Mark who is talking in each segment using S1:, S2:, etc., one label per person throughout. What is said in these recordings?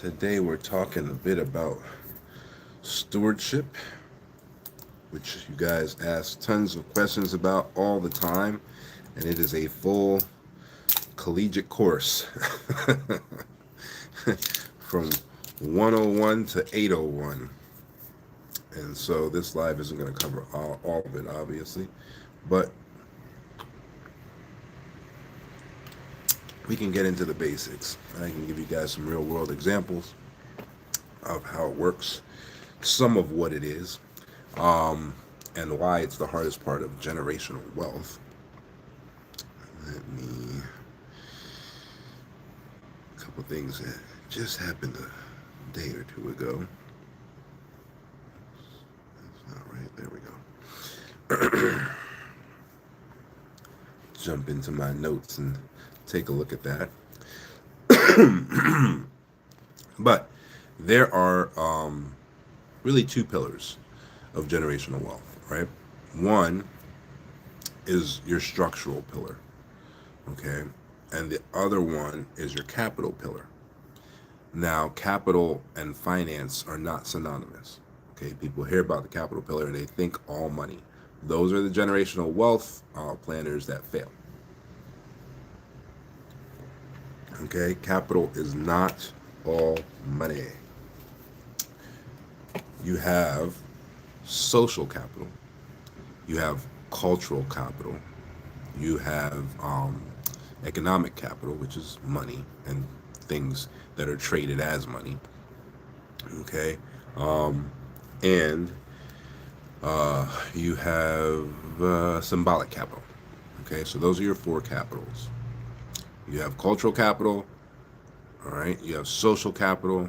S1: Today we're talking a bit about stewardship, which you guys ask tons of questions about all the time, and it is a full collegiate course from 101 to 801. And so this live isn't going to cover all of it, obviously, but we can get into the basics. I can give you guys some real world examples of how it works, some of what it is, and why it's the hardest part of generational wealth. Let me, a couple things that just happened a day or two ago. That's not right. There we go. Jump into my notes and take a look at that. But there are really two pillars of generational wealth, right? One is your structural pillar, okay? And the other one is your capital pillar. Now, capital and finance are not synonymous, okay? People hear about the capital pillar and they think all money. Those are the generational wealth planners that fail. Okay, capital is not all money. You have social capital, you have cultural capital, you have economic capital, which is money and things that are traded as money. Okay, and you have symbolic capital. Okay, so those are your four capitals. You have cultural capital, all right, you have social capital,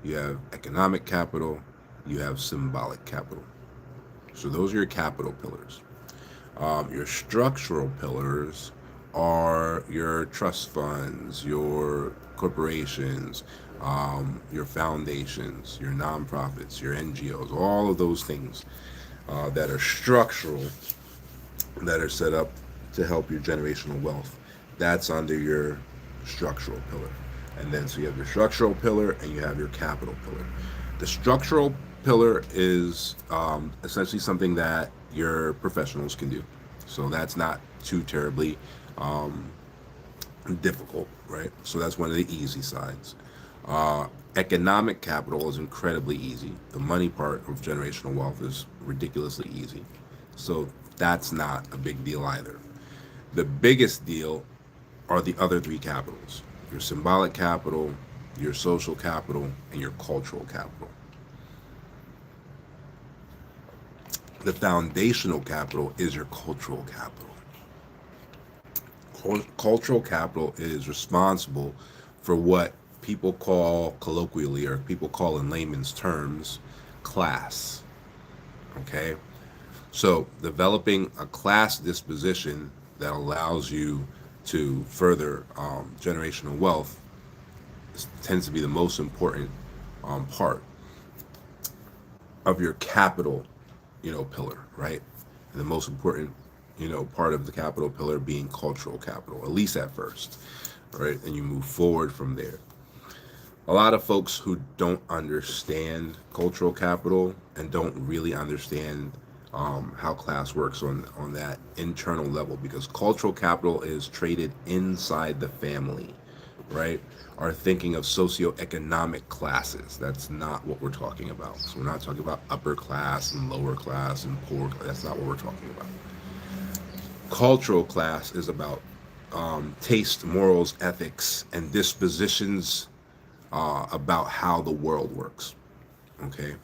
S1: you have economic capital, you have symbolic capital. So those are your capital pillars. Your structural pillars are your trust funds, your corporations, your foundations, your nonprofits, your NGOs, all of those things that are structural, that are set up to help your generational wealth. That's under your structural pillar. And then so you have your structural pillar and you have your capital pillar. The structural pillar is essentially something that your professionals can do. So that's not too terribly difficult, right? So that's one of the easy sides. Economic capital is incredibly easy. The money part of generational wealth is ridiculously easy. So that's not a big deal either. The biggest deal are the other three capitals: your symbolic capital, your social capital, and your cultural capital. The foundational capital is your cultural capital. Cultural capital is responsible for what people call colloquially, or people call in layman's terms, class. Okay? So, developing a class disposition that allows you to further generational wealth tends to be the most important part of your capital, pillar, right? And the most important, part of the capital pillar being cultural capital, at least at first, right? And you move forward from there. A lot of folks who don't understand cultural capital and don't really understand how class works on that internal level, because cultural capital is traded inside the family, right? Are thinking of socioeconomic classes. That's not what we're talking about. So we're not talking about upper class and lower class and poor. That's not what we're talking about. Cultural class is about taste, morals, ethics, and dispositions about how the world works. Okay,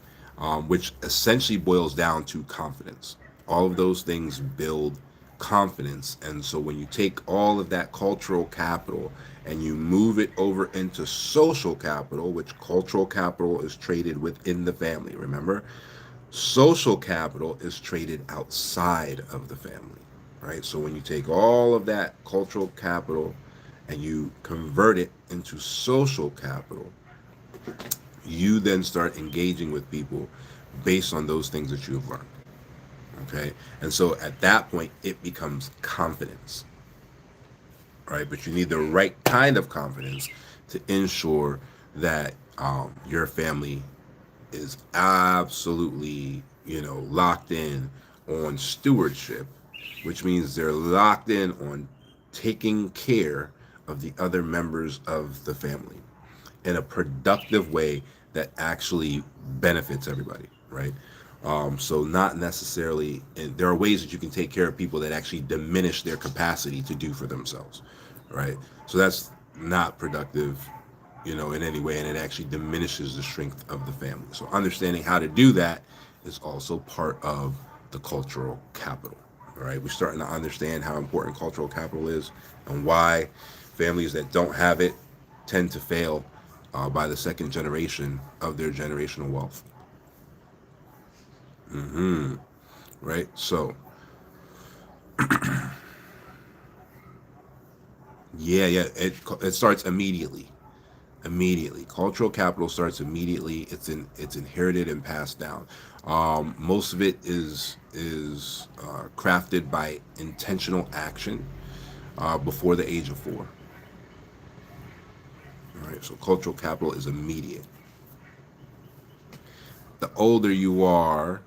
S1: which essentially boils down to confidence. All of those things build confidence, and so when you take all of that cultural capital and you move it over into social capital, which cultural capital is traded within the family, remember, social capital is traded outside of the family, right? So when you take all of that cultural capital and you convert it into social capital, you then start engaging with people based on those things that you've learned. Okay, and so at that point it becomes confidence, right? But you need the right kind of confidence to ensure that Your family is absolutely, locked in on stewardship, which means they're locked in on taking care of the other members of the family in a productive way that actually benefits everybody, right? So not necessarily, and there are ways that you can take care of people that actually diminish their capacity to do for themselves, right? So that's not productive, in any way, and it actually diminishes the strength of the family. So understanding how to do that is also part of the cultural capital. All right, we're starting to understand how important cultural capital is and why families that don't have it tend to fail by the second generation of their generational wealth. Right. So yeah, yeah, it starts immediately. Immediately, cultural capital starts immediately. It's inherited and passed down. Most of it is crafted by intentional action before the age of 4. All right, so cultural capital is immediate. The older you are,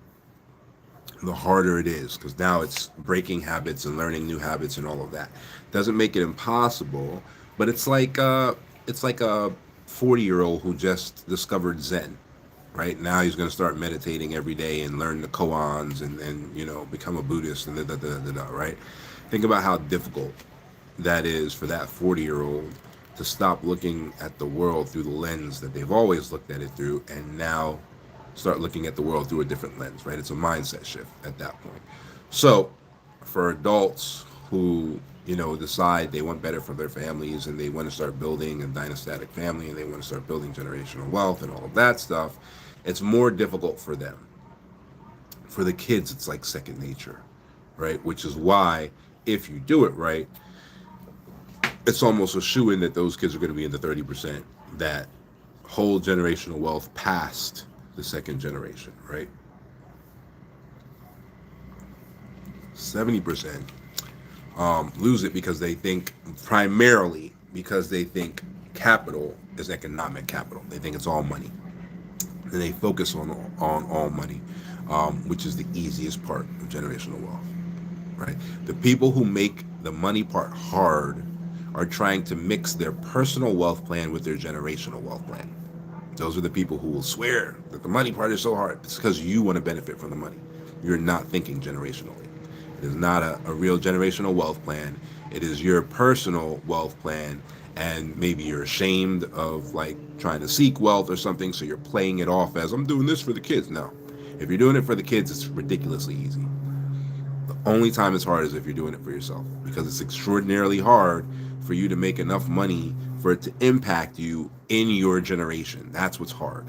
S1: the harder it is because now it's breaking habits and learning new habits and all of that. Doesn't make it impossible, but it's like a 40-year-old who just discovered Zen. Right now, he's going to start meditating every day and learn the koans and become a Buddhist and right. Think about how difficult that is for that 40-year-old to stop looking at the world through the lens that they've always looked at it through and now start looking at the world through a different lens, right? It's a mindset shift at that point. So for adults who, decide they want better for their families and they want to start building a dynastic family and they want to start building generational wealth and all of that stuff, it's more difficult for them. For the kids, it's like second nature, right? Which is why if you do it right, it's almost a shoe in that those kids are going to be in the 30% that hold generational wealth past the second generation, right? 70% lose it because they think, primarily because they think capital is economic capital. They think it's all money, and they focus on all money, which is the easiest part of generational wealth, right? The people who make the money part hard are trying to mix their personal wealth plan with their generational wealth plan. Those are the people who will swear that the money part is so hard. It's because you want to benefit from the money. You're not thinking generationally. It is not a real generational wealth plan. It is your personal wealth plan, and maybe you're ashamed of like trying to seek wealth or something, so you're playing it off as I'm doing this for the kids. No, if you're doing it for the kids, it's ridiculously easy. The only time it's hard is if you're doing it for yourself, because it's extraordinarily hard for you to make enough money for it to impact you in your generation. That's what's hard.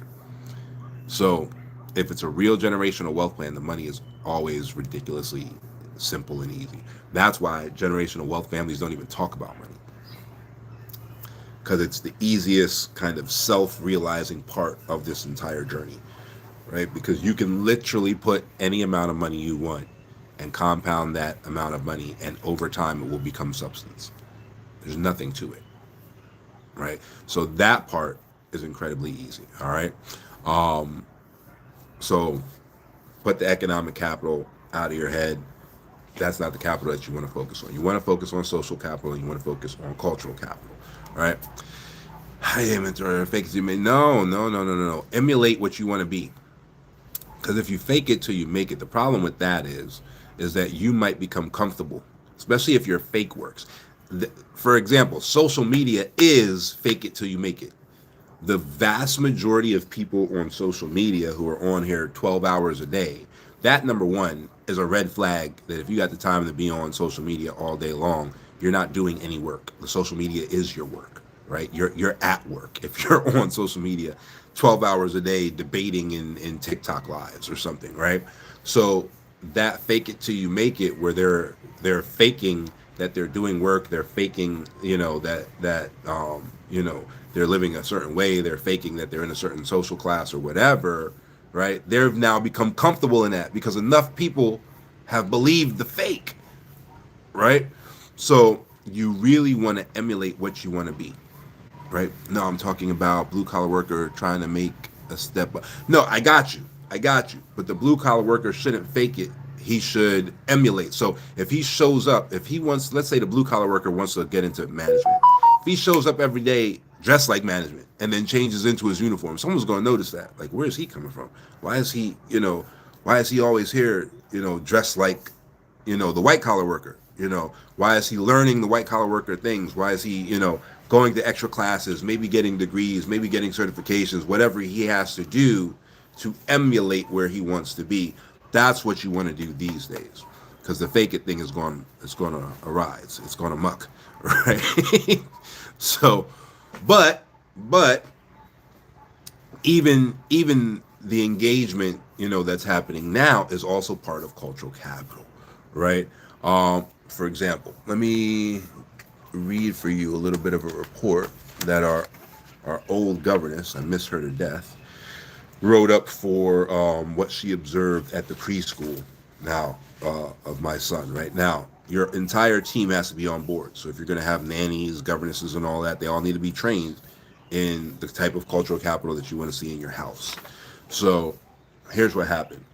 S1: So if it's a real generational wealth plan, the money is always ridiculously simple and easy. That's why generational wealth families don't even talk about money, because it's the easiest kind of self-realizing part of this entire journey, right? Because you can literally put any amount of money you want and compound that amount of money, and over time it will become substance. There's nothing to it, right? So that part is incredibly easy. All right. So put the economic capital out of your head. That's not the capital that you want to focus on. You want to focus on social capital, and you want to focus on cultural capital. All right. I am into fake it. You may no, no, no, no, no, no. Emulate what you want to be. Because if you fake it till you make it, the problem with that is that you might become comfortable, especially if your fake works. For example, social media is fake it till you make it. The vast majority of people on social media who are on here 12 hours a day, that number one is a red flag that if you got the time to be on social media all day long, you're not doing any work. The social media is your work, right? You're at work if you're on social media 12 hours a day debating in TikTok lives or something, right? So that fake it till you make it, where they're faking that they're doing work, they're faking, that they're living a certain way, they're faking that they're in a certain social class or whatever, right? They've now become comfortable in that because enough people have believed the fake, right? So you really want to emulate what you want to be. right? No, I'm talking about blue collar worker trying to make a step up. No, I got you. I got you. But the blue collar worker shouldn't fake it. He should emulate. So if he shows up, if he wants, let's say the blue collar worker wants to get into management. If he shows up every day dressed like management and then changes into his uniform, someone's going to notice that. Like, where is he coming from? Why is he, why is he always here, dressed like, the white collar worker? Why is he learning the white collar worker things? Why is he, going to extra classes, maybe getting degrees, maybe getting certifications, whatever he has to do to emulate where he wants to be? That's what you want to do these days, because the fake it thing is going, it's going to arise, it's going to muck, right? So, but even the engagement, that's happening now is also part of cultural capital, right? For example, let me read for you a little bit of a report that our old governess, I miss her to death, wrote up for what she observed at the preschool now of my son. Right now, your entire team has to be on board. So if you're going to have nannies, governesses, and all that, they all need to be trained in the type of cultural capital that you want to see in your house. So here's what happened.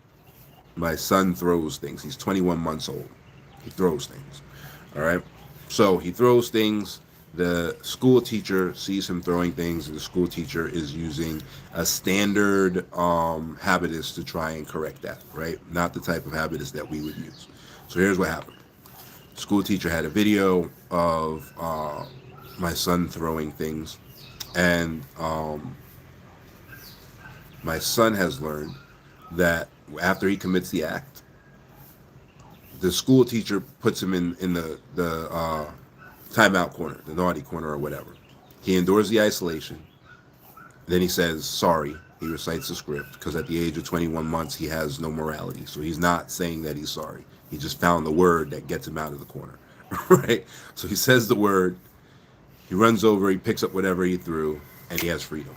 S1: My son throws things. He's 21 months old. He throws things. All right. So he throws things. The school teacher sees him throwing things, and the school teacher is using a standard habitus to try and correct that, right? Not the type of habitus that we would use. So here's what happened. School teacher had a video of my son throwing things, and my son has learned that after he commits the act, the school teacher puts him in the timeout corner, the naughty corner or whatever. He endures the isolation. Then he says sorry. He recites the script because at the age of 21 months, he has no morality. So he's not saying that he's sorry. He just found the word that gets him out of the corner, right? So he says the word. He runs over. He picks up whatever he threw, and he has freedom,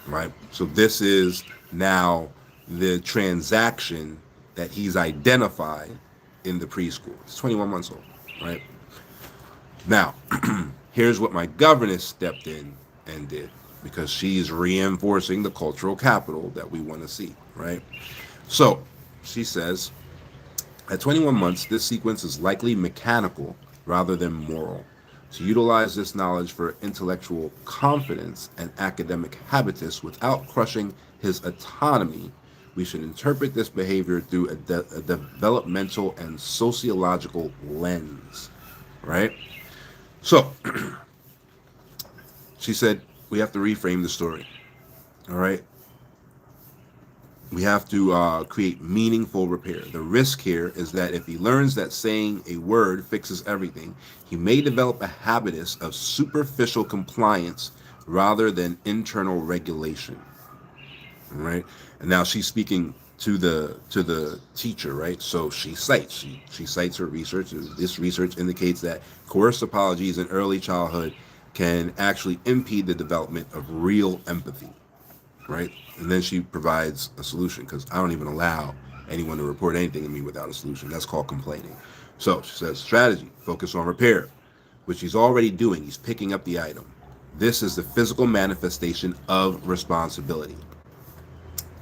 S1: right? So this is now the transaction that he's identified in the preschool. He's 21 months old, right? Now, here's what my governess stepped in and did, because she's reinforcing the cultural capital that we want to see, right? So she says, at 21 months, this sequence is likely mechanical rather than moral. To utilize this knowledge for intellectual confidence and academic habitus without crushing his autonomy, we should interpret this behavior through a developmental and sociological lens, right? So, she said, we have to reframe the story, all right? We have to create meaningful repair. The risk here is that if he learns that saying a word fixes everything, he may develop a habitus of superficial compliance rather than internal regulation, all right? And now she's speaking to the teacher, right? So she cites her research. This research indicates that coerced apologies in early childhood can actually impede the development of real empathy, right? And then she provides a solution, because I don't even allow anyone to report anything to me without a solution. That's called complaining. So she says, strategy, focus on repair, which he's already doing. He's picking up the item. This is the physical manifestation of responsibility.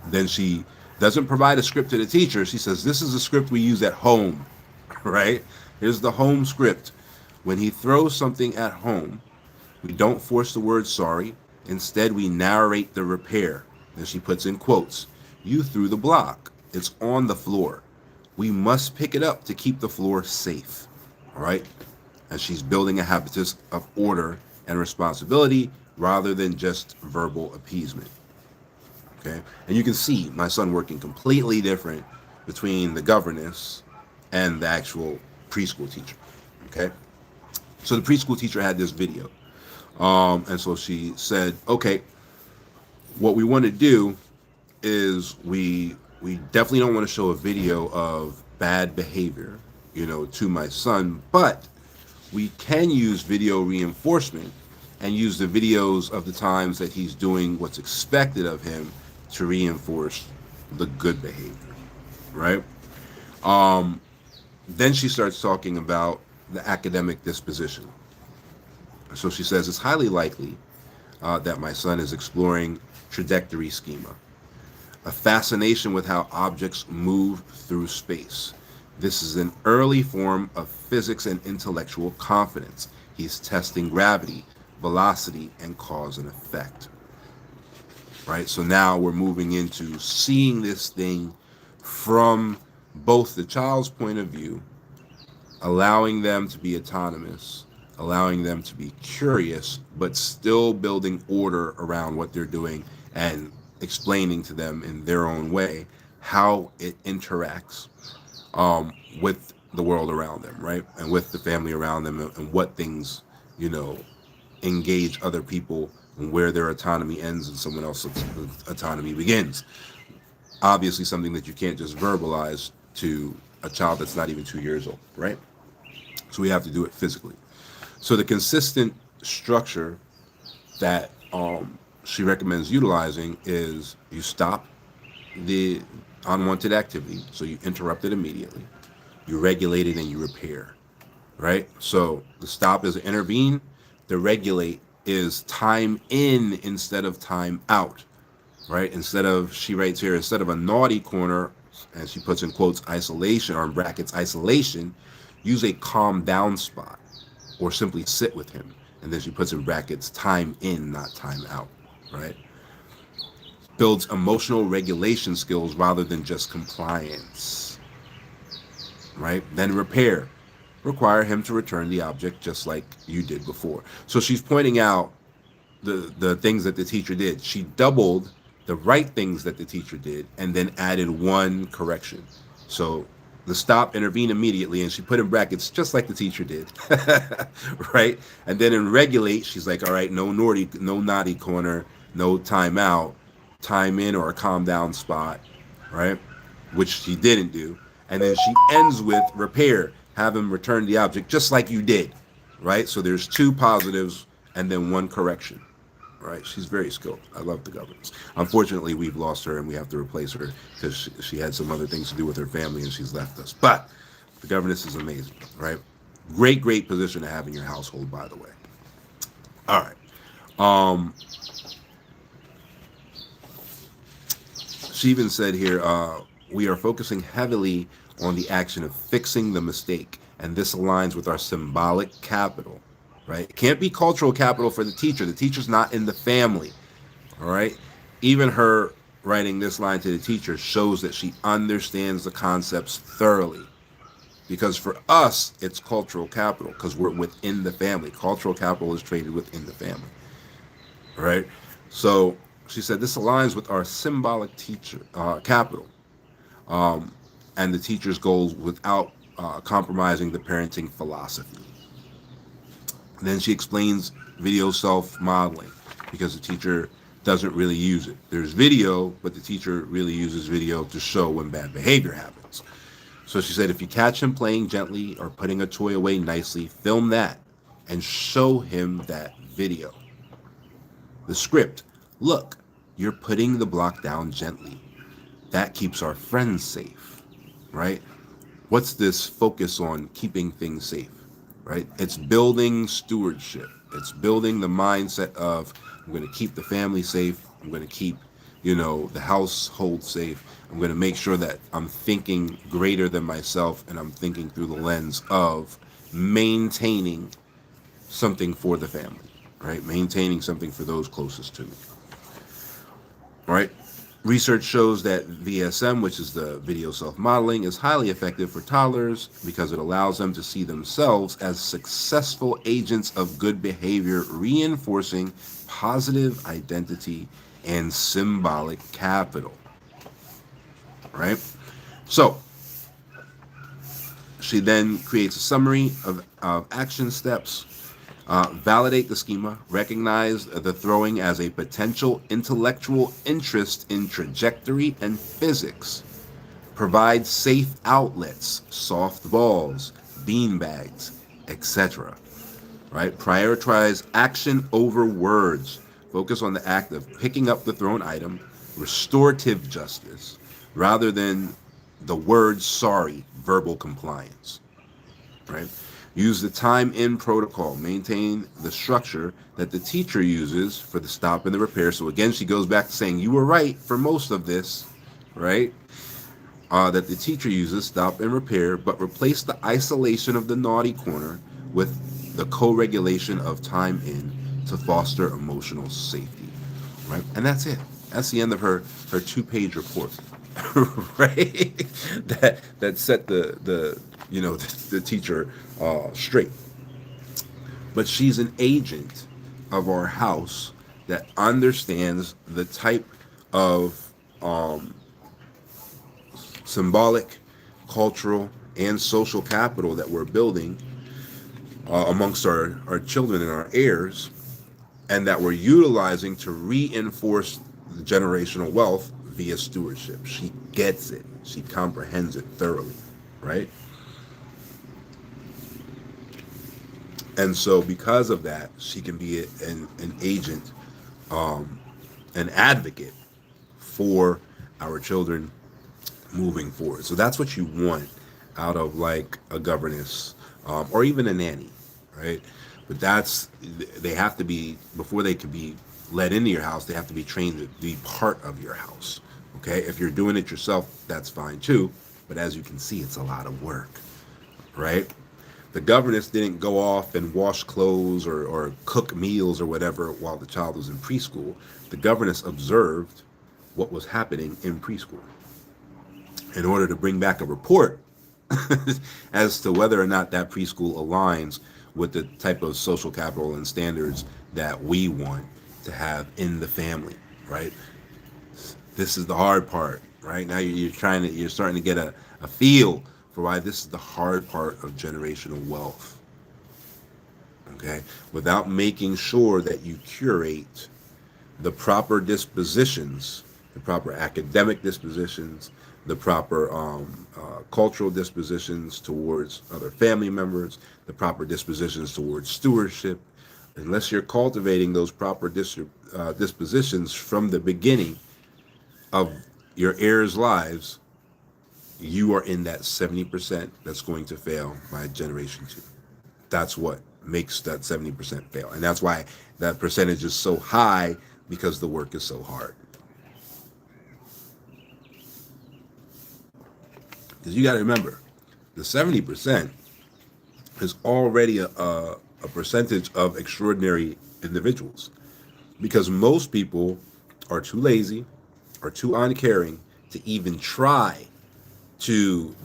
S1: Then she doesn't provide a script to the teacher. She says, this is a script we use at home, right? Here's the home script. When he throws something at home, we don't force the word sorry. Instead, we narrate the repair. Then she puts in quotes. You threw the block. It's on the floor. We must pick it up to keep the floor safe, all right? And she's building a habitus of order and responsibility rather than just verbal appeasement. Okay, and you can see my son working completely different between the governess and the actual preschool teacher. Okay, so the preschool teacher had this video, and so she said, okay, what we want to do is we definitely don't want to show a video of bad behavior, to my son, but we can use video reinforcement and use the videos of the times that he's doing what's expected of him to reinforce the good behavior, right? Then she starts talking about the academic disposition. So she says it's highly likely that my son is exploring trajectory schema, a fascination with how objects move through space. This is an early form of physics and intellectual confidence. He's testing gravity, velocity, and cause and effect. Right? So now we're moving into seeing this thing from both the child's point of view, allowing them to be autonomous, allowing them to be curious, but still building order around what they're doing and explaining to them in their own way how it interacts with the world around them, right? And with the family around them, and what things, you know, engage other people and where their autonomy ends and someone else's autonomy begins. Obviously, something that you can't just verbalize to a child that's not even 2 years old, right? So we have to do it physically. So the consistent structure that she recommends utilizing is you stop the unwanted activity, so you interrupt it immediately, you regulate it, and you repair, right? So the stop is intervene, the regulate is time in instead of time out, right? Instead of, she writes here, instead of a naughty corner, and she puts in quotes isolation, or in brackets isolation, use a calm down spot, or simply sit with him. And then she puts in brackets time in, not time out, right? Builds emotional regulation skills rather than just compliance, right? Then repair. Require him to return the object just like you did before. So she's pointing out the things that the teacher did. She doubled the right things that the teacher did and then added one correction. So the stop, intervene immediately, and she put in brackets just like the teacher did, right? And then in regulate, she's like, all right, no naughty corner, no time out, time in or a calm down spot, right? Which she didn't do. And then she ends with repair, have him return the object just like you did, right? So there's two positives and then one correction, right? She's very skilled. I love the governess. Unfortunately, we've lost her and we have to replace her because she had some other things to do with her family and she's left us. But the governess is amazing, right? Great position to have in your household, by the way. All right. She even said here, we are focusing heavily on the action of fixing the mistake, and this aligns with our symbolic capital, right? It can't be cultural capital for the teacher. The teacher's not in the family, all right? Even her writing this line to the teacher shows that she understands the concepts thoroughly, because for us, it's cultural capital because we're within the family. Cultural capital is traded within the family, right? So she said this aligns with our symbolic teacher capital and the teacher's goals without compromising the parenting philosophy. And then she explains video self-modeling because the teacher doesn't really use it. There's video, but the teacher really uses video to show when bad behavior happens. So she said, if you catch him playing gently or putting a toy away nicely, film that and show him that video. The script, look, you're putting the block down gently. That keeps our friends safe, right? What's this focus on keeping things safe, right? It's building stewardship. It's building the mindset of, I'm going to keep the family safe. I'm going to keep, the household safe. I'm going to make sure that I'm thinking greater than myself and I'm thinking through the lens of maintaining something for the family, right? Maintaining something for those closest to me. All right. Research shows that VSM, which is the video self-modeling, is highly effective for toddlers because it allows them to see themselves as successful agents of good behavior, reinforcing positive identity and symbolic capital. Right? So, she then creates a summary of action steps. Validate the schema, recognize the throwing as a potential intellectual interest in trajectory and physics, provide safe outlets, soft balls, bean bags, etc. Right? Prioritize action over words. Focus on the act of picking up the thrown item, restorative justice, rather than the word sorry, verbal compliance. Right? Use the time in protocol. Maintain the structure that the teacher uses for the stop and the repair. So again, she goes back to saying you were right for most of this, right? That the teacher uses, stop and repair, but replace the isolation of the naughty corner with the co-regulation of time in to foster emotional safety, right? And that's it. That's the end of her 2-page report, right? That set the the teacher straight. But she's an agent of our house that understands the type of symbolic, cultural, and social capital that we're building amongst our children and our heirs, and that we're utilizing to reinforce the generational wealth via stewardship. She gets it. She comprehends it thoroughly, right? And so because of that, she can be an agent, an advocate for our children moving forward. So that's what you want out of like a governess, or even a nanny, right? But they have to be, before they can be let into your house, they have to be trained to be part of your house. Okay, if you're doing it yourself, that's fine too. But as you can see, it's a lot of work, right? The governess didn't go off and wash clothes or cook meals or whatever while the child was in preschool. The governess observed what was happening in preschool in order to bring back a report as to whether or not that preschool aligns with the type of social capital and standards that we want to have in the family, right? This is the hard part, right? Now you're starting to get a feel for why this is the hard part of generational wealth, okay? Without making sure that you curate the proper dispositions, the proper academic dispositions, the proper cultural dispositions towards other family members, the proper dispositions towards stewardship. Unless you're cultivating those proper dispositions from the beginning of your heirs' lives, you are in that 70% that's going to fail by generation 2. That's what makes that 70% fail. And that's why that percentage is so high, because the work is so hard. Because you got to remember, the 70% is already a percentage of extraordinary individuals. Because most people are too lazy or too uncaring to even try to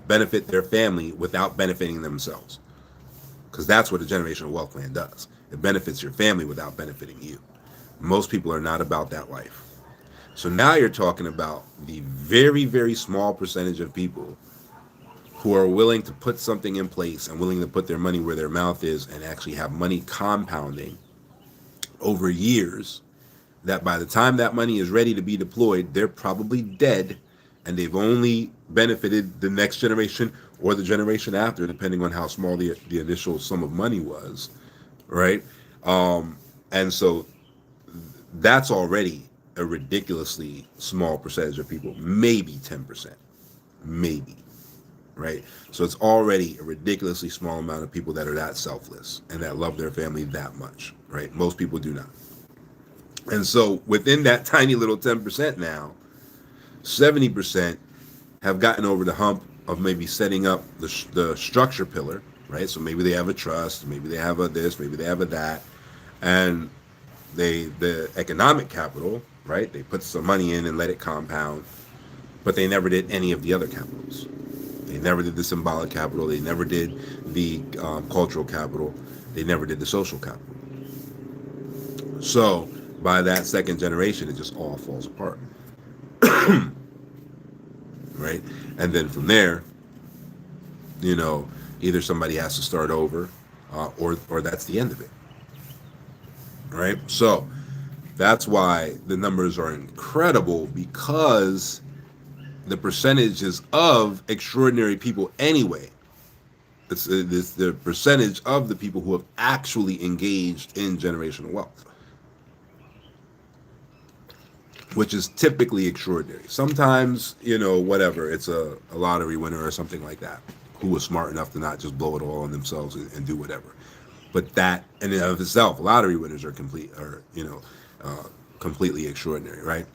S1: benefit their family without benefiting themselves. Because that's what a generational wealth plan does. It benefits your family without benefiting you. Most people are not about that life. So now you're talking about the very, very small percentage of people who are willing to put something in place and willing to put their money where their mouth is and actually have money compounding over years, that by the time that money is ready to be deployed, they're probably dead, and they've only benefited the next generation or the generation after, depending on how small the initial sum of money was, right? And so that's already a ridiculously small percentage of people, maybe 10%, maybe, right? So it's already a ridiculously small amount of people that are that selfless and that love their family that much, right? Most people do not. And so within that tiny little 10% now, 70% have gotten over the hump of maybe setting up the structure pillar, right? So maybe they have a trust, maybe they have a this, maybe they have a that, and the economic capital, right? They put some money in and let it compound, but they never did any of the other capitals. They never did the symbolic capital. They never did the cultural capital. They never did the social capital. So by that second generation, it just all falls apart, right? And then from there, either somebody has to start over, or that's the end of it, right? So that's why the numbers are incredible, because the percentages of extraordinary people anyway, it's the percentage of the people who have actually engaged in generational wealth, which is typically extraordinary. Sometimes, whatever, it's a lottery winner or something like that. who was smart enough to not just blow it all on themselves and do whatever. But that in and of itself, lottery winners are completely extraordinary, right?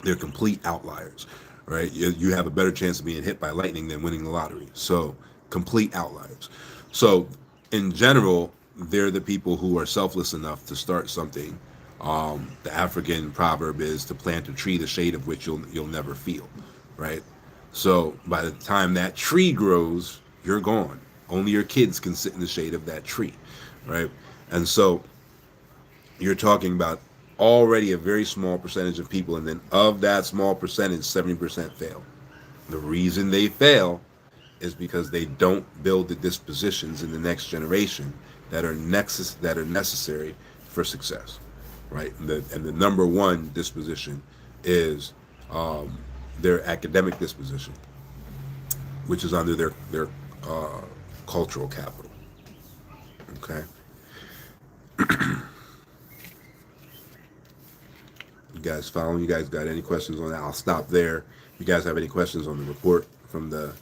S1: They're complete outliers, right? You have a better chance of being hit by lightning than winning the lottery. So complete outliers. So in general, they're the people who are selfless enough to start something. The African proverb is to plant a tree, the shade of which you'll never feel, right? So by the time that tree grows, you're gone. Only your kids can sit in the shade of that tree, right? And so you're talking about already a very small percentage of people, and then of that small percentage, 70% fail. The reason they fail is because they don't build the dispositions in the next generation that are necessary for success, right? And the number one disposition is their academic disposition, which is under their cultural capital. Okay. You guys following? You guys got any questions on that? I'll stop there. If you guys have any questions on the report from the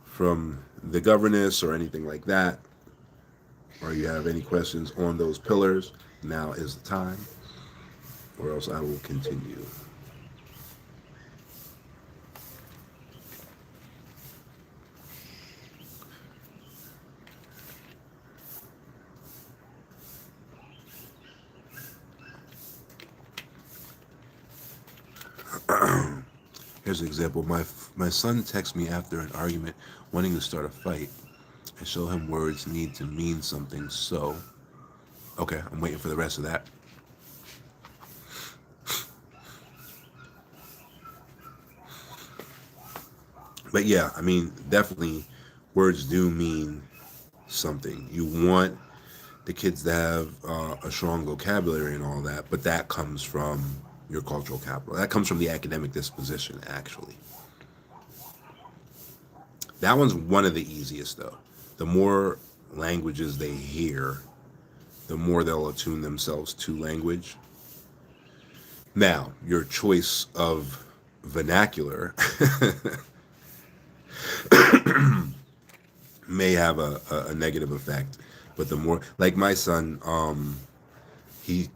S1: from the governess or anything like that, or you have any questions on those pillars, now is the time, or else I will continue. Here's an example. My son texts me after an argument wanting to start a fight. I show him words need to mean something, so... Okay, I'm waiting for the rest of that. But yeah, I mean, definitely words do mean something. You want the kids to have a strong vocabulary and all that, but that comes from your cultural capital. That comes from the academic disposition, actually. That one's one of the easiest, though. The more languages they hear, the more they'll attune themselves to language. Now, your choice of vernacular may have a negative effect, but the more, like my son, he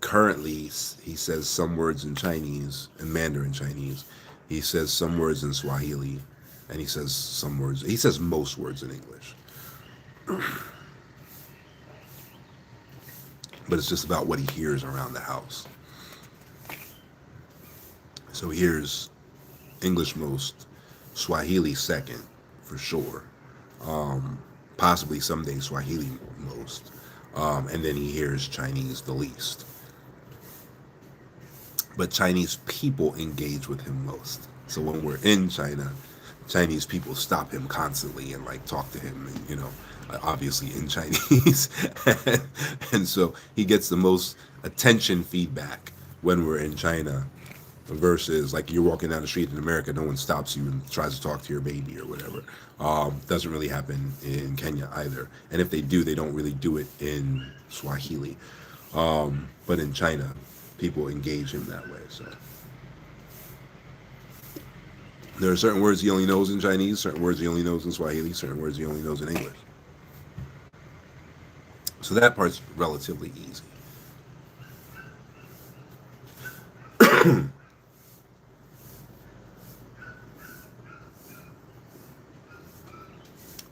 S1: says some words in Chinese, in Mandarin Chinese. He says some words in Swahili, and he says most words in English. But it's just about what he hears around the house. So he hears English most, Swahili second, for sure. Possibly someday Swahili most. And then he hears Chinese the least. But Chinese people engage with him most. So when we're in China, Chinese people stop him constantly and like talk to him, and obviously in Chinese. And so he gets the most attention feedback when we're in China, versus like you're walking down the street in America, no one stops you and tries to talk to your baby or whatever. Doesn't really happen in Kenya either. And if they do, they don't really do it in Swahili. But in China, people engage him that way. So there are certain words he only knows in Chinese, certain words he only knows in Swahili, certain words he only knows in English. So that part's relatively easy.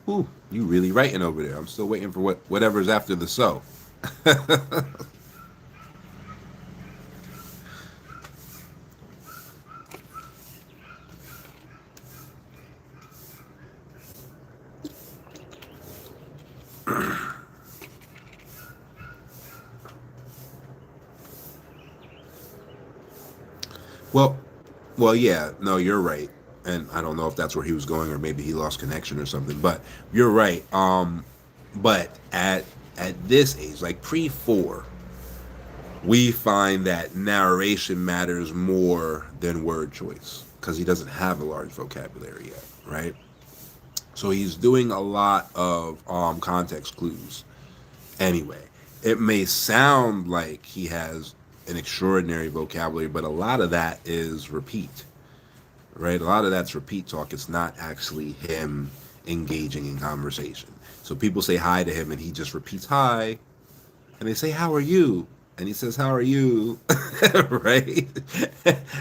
S1: Ooh, you really writing over there. I'm still waiting for whatever's after the so. Well, yeah, no, you're right. And I don't know if that's where he was going, or maybe he lost connection or something, but you're right. But at this age, like pre-4, we find that narration matters more than word choice because he doesn't have a large vocabulary yet, right? So he's doing a lot of context clues. Anyway, it may sound like he has an extraordinary vocabulary, but a lot of that is repeat. right? A lot of that's repeat talk. It's not actually him engaging in conversation. So people say hi to him and he just repeats hi, and they say, "How are you?" And he says, "How are you?" Right?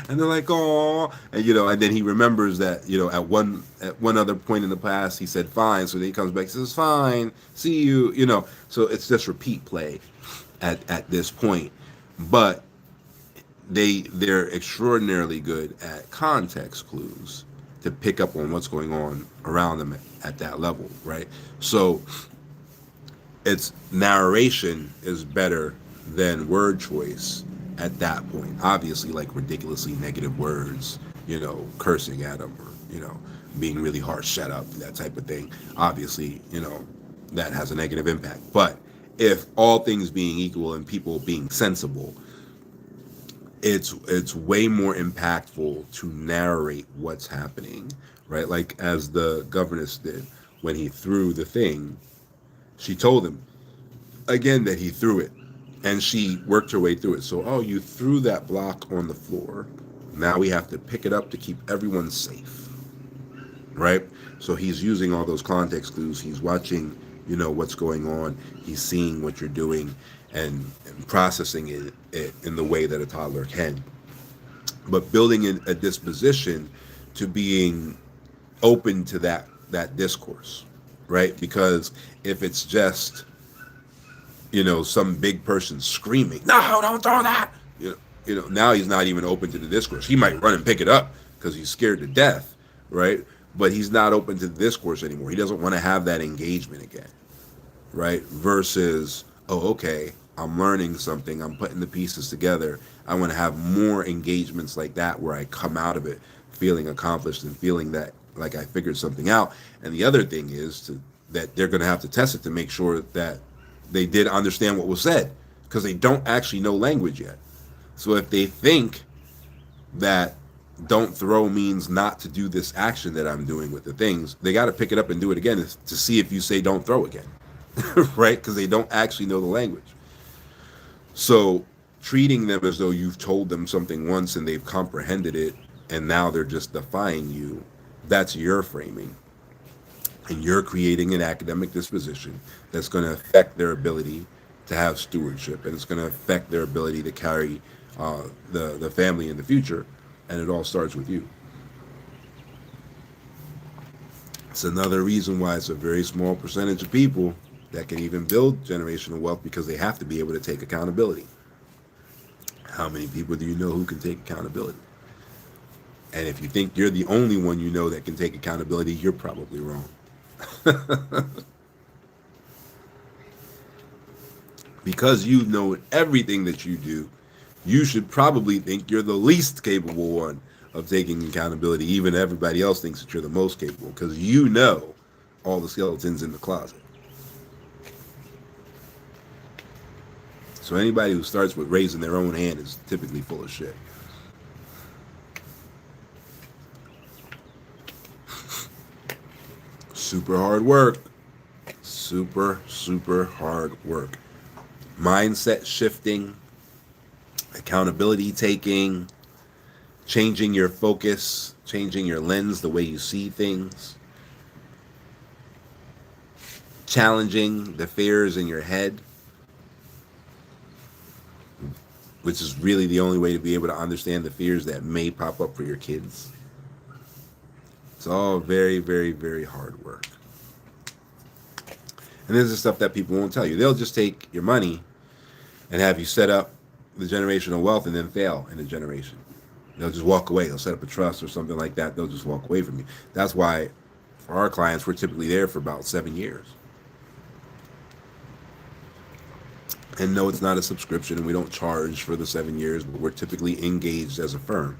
S1: And they're like, "Oh," and and then he remembers that at one other point in the past he said fine, so then he comes back and says, "Fine, see you," So it's just repeat play at this point, but they're extraordinarily good at context clues to pick up on what's going on around them at that level, right? So its narration is better than word choice at that point. Obviously, like ridiculously negative words, cursing at them, or being really harsh, shut up, that type of thing. Obviously, that has a negative impact. But if all things being equal and people being sensible, it's way more impactful to narrate what's happening, right? Like as the governess did when he threw the thing. She told him again that he threw it, and she worked her way through it. So, oh, you threw that block on the floor. Now we have to pick it up to keep everyone safe, right? So he's using all those context clues. He's watching, what's going on. He's seeing what you're doing, and processing it in the way that a toddler can. But building in a disposition to being open to that discourse, right? Because if it's just some big person screaming, "No, don't throw that!" Now he's not even open to the discourse. He might run and pick it up because he's scared to death, right? But he's not open to the discourse anymore. He doesn't want to have that engagement again, right? Versus, oh, okay, I'm learning something. I'm putting the pieces together. I want to have more engagements like that where I come out of it feeling accomplished and feeling that like I figured something out. And the other thing is that they're going to have to test it to make sure that they did understand what was said, because they don't actually know language yet. So if they think that don't throw means not to do this action that I'm doing with the things, they got to pick it up and do it again to see if you say don't throw again, right? Because they don't actually know the language. So treating them as though you've told them something once and they've comprehended it and now they're just defying you, that's your framing. And you're creating an academic disposition that's going to affect their ability to have stewardship, and it's going to affect their ability to carry the family in the future. And it all starts with you. It's another reason why it's a very small percentage of people that can even build generational wealth, because they have to be able to take accountability. How many people do you know who can take accountability? And if you think you're the only one you know that can take accountability, you're probably wrong. Because you know everything that you do, you should probably think you're the least capable one of taking accountability. Even everybody else thinks that you're the most capable because you know all the skeletons in the closet. So anybody who starts with raising their own hand is typically full of shit. Super hard work. Super hard work. Mindset shifting, accountability taking, changing your focus, changing your lens, the way you see things, challenging the fears in your head, which is really the only way to be able to understand the fears that may pop up for your kids. It's all very hard work. And this is stuff that people won't tell you. They'll just take your money and have you set up the generational wealth and then fail in a generation. They'll just walk away. They'll set up a trust or something like that. They'll just walk away from you. That's why for our clients, we're typically there for about 7 years. And no, it's not a subscription, and we don't charge for the 7 years, but we're typically engaged as a firm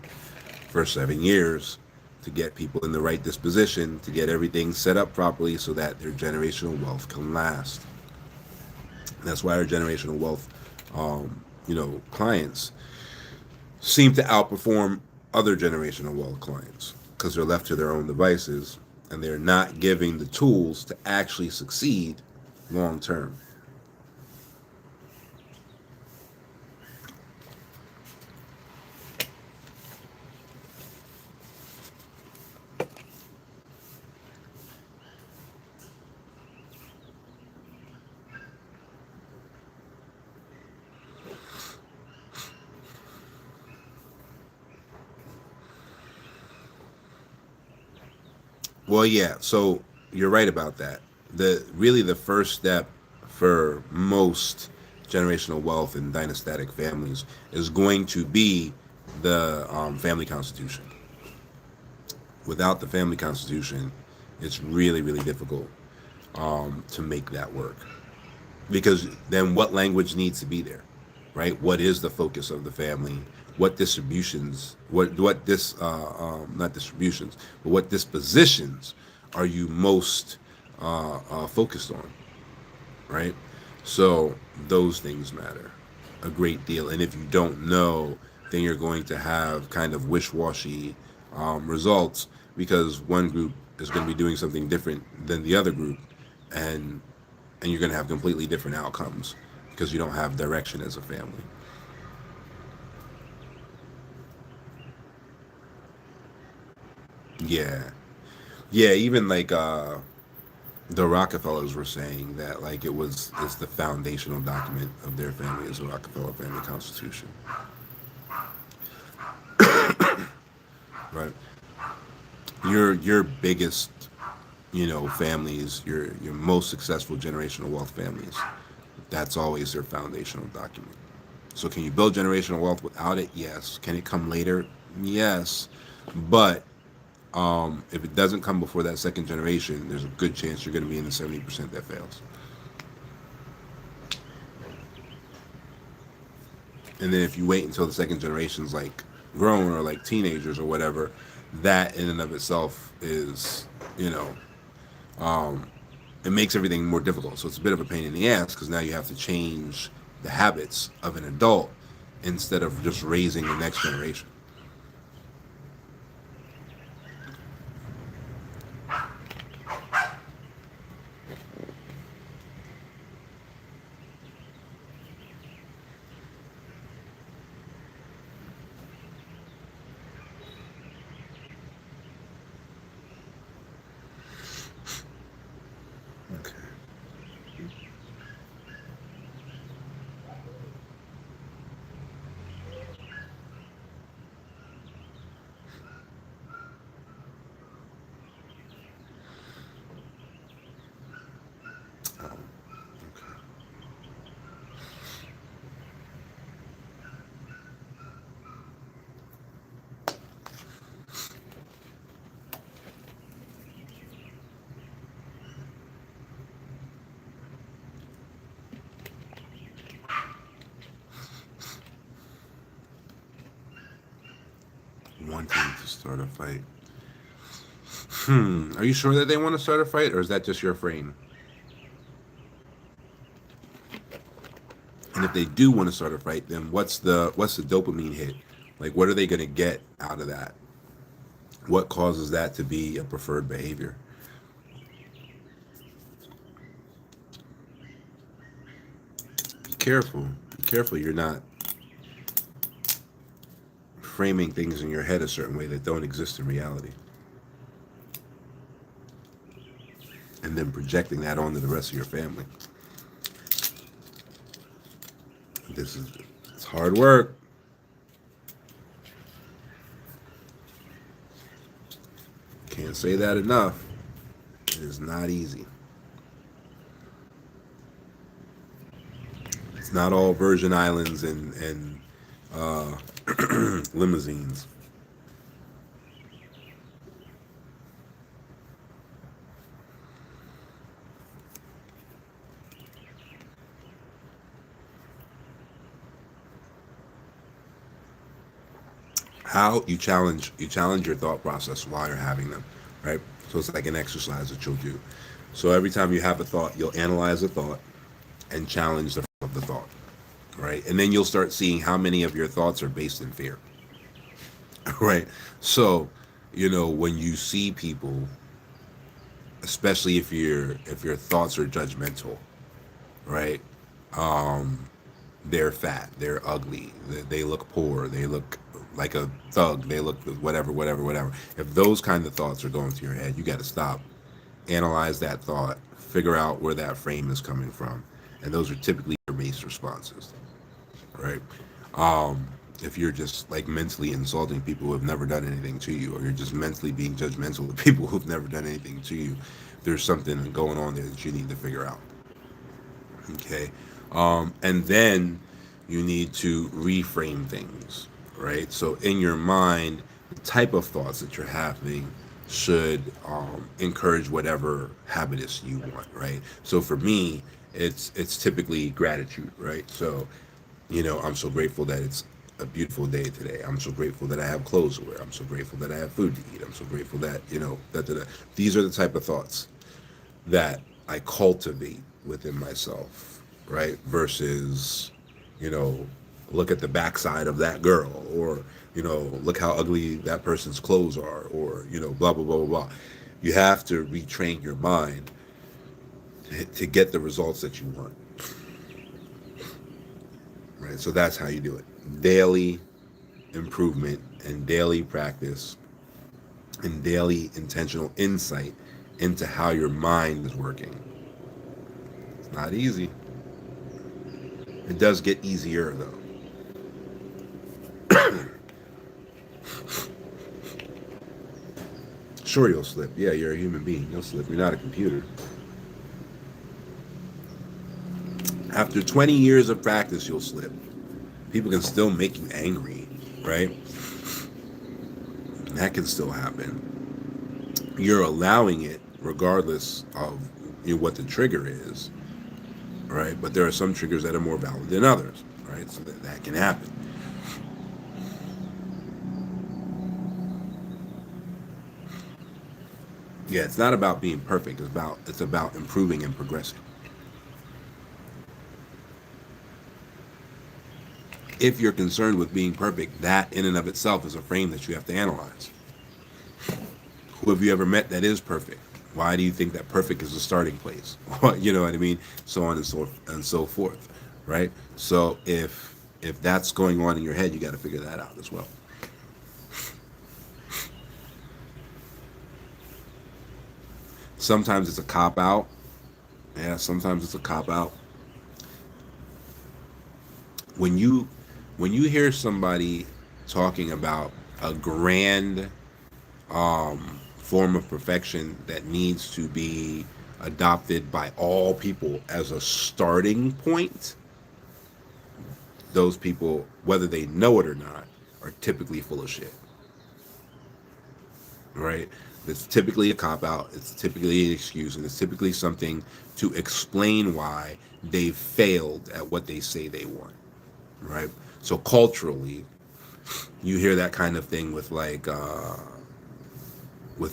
S1: for 7 years to get people in the right disposition, to get everything set up properly so that their generational wealth can last. That's why our generational wealth, clients seem to outperform other generational wealth clients, because they're left to their own devices and they're not giving the tools to actually succeed long term. Well, yeah. So you're right about that. The first step for most generational wealth and dynastic families is going to be the family constitution. Without the family constitution, it's really really difficult to make that work. Because then what language needs to be there, right? What is the focus of the family? What distributions, what this not distributions, but what dispositions are you most focused on, right? So those things matter a great deal. And if you don't know, then you're going to have kind of wish-washy results, because one group is going to be doing something different than the other group, and you're going to have completely different outcomes because you don't have direction as a family. Yeah, yeah. Even like the Rockefellers were saying that like it's the foundational document of their family is the Rockefeller family constitution, right? Your biggest, families, your most successful generational wealth families, that's always their foundational document. So can you build generational wealth without it? Yes. Can it come later? Yes. But if it doesn't come before that second generation, there's a good chance you're going to be in the 70% that fails. And then if you wait until the second generation's like grown or like teenagers or whatever, that in and of itself is, you know, it makes everything more difficult. So it's a bit of a pain in the ass because now you have to change the habits of an adult instead of just raising the next generation. Okay. Okay. Wanting to start a fight. Are you sure that they want to start a fight, or is that just your frame? And if they do want to start a fight, then what's the dopamine hit? Like, what are they going to get out of that? What causes that to be a preferred behavior? Be careful. Be careful. You're not framing things in your head a certain way that don't exist in reality, and then projecting that onto the rest of your family. It's hard work. Can't say that enough. It is not easy. It's not all Virgin Islands and uh, limousines. How you challenge your thought process while you're having them, right? So it's like an exercise that you'll do. So every time you have a thought, you'll analyze the thought and challenge the thought, right? And then you'll start seeing how many of your thoughts are based in fear, right? So, when you see people, especially if your thoughts are judgmental, right? They're fat, they're ugly, they look poor, they look like a thug, they look whatever, whatever, whatever. If those kind of thoughts are going through your head, you got to stop, analyze that thought, figure out where that frame is coming from, and those are typically your base responses, right? if you're just like mentally insulting people who have never done anything to you, or you're just mentally being judgmental of people who've never done anything to you, there's something going on there that you need to figure out. Okay. And then you need to reframe things, right? So in your mind, the type of thoughts that you're having should encourage whatever habitus you want, right? So for me, it's typically gratitude, right? So, I'm so grateful that it's a beautiful day today. I'm so grateful that I have clothes to wear. I'm so grateful that I have food to eat. I'm so grateful that, that. These are the type of thoughts that I cultivate within myself, right? Versus, you know, look at the backside of that girl, or, look how ugly that person's clothes are, or, blah, blah, blah, blah, blah. You have to retrain your mind to get the results that you want, right? So that's how you do it. Daily improvement and daily practice and daily intentional insight into how your mind is working. It's not easy. It does get easier though. Sure, you'll slip. Yeah, you're a human being. You'll slip. You're not a computer. After 20 years of practice, you'll slip. People can still make you angry, right? That can still happen. You're allowing it regardless of what the trigger is, right? But there are some triggers that are more valid than others, right? So that can happen. Yeah, it's not about being perfect. It's about improving and progressing. If you're concerned with being perfect, that in and of itself is a frame that you have to analyze. Who have you ever met that is perfect? Why do you think that perfect is the starting place? You know what I mean? So on and so forth, right? So if that's going on in your head, you got to figure that out as well. Sometimes it's a cop out. Yeah, sometimes it's a cop out. When you when you hear somebody talking about a grand form of perfection that needs to be adopted by all people as a starting point, those people, whether they know it or not, are typically full of shit, right? It's typically a cop out, it's typically an excuse, and it's typically something to explain why they failed at what they say they want, right? So culturally, you hear that kind of thing with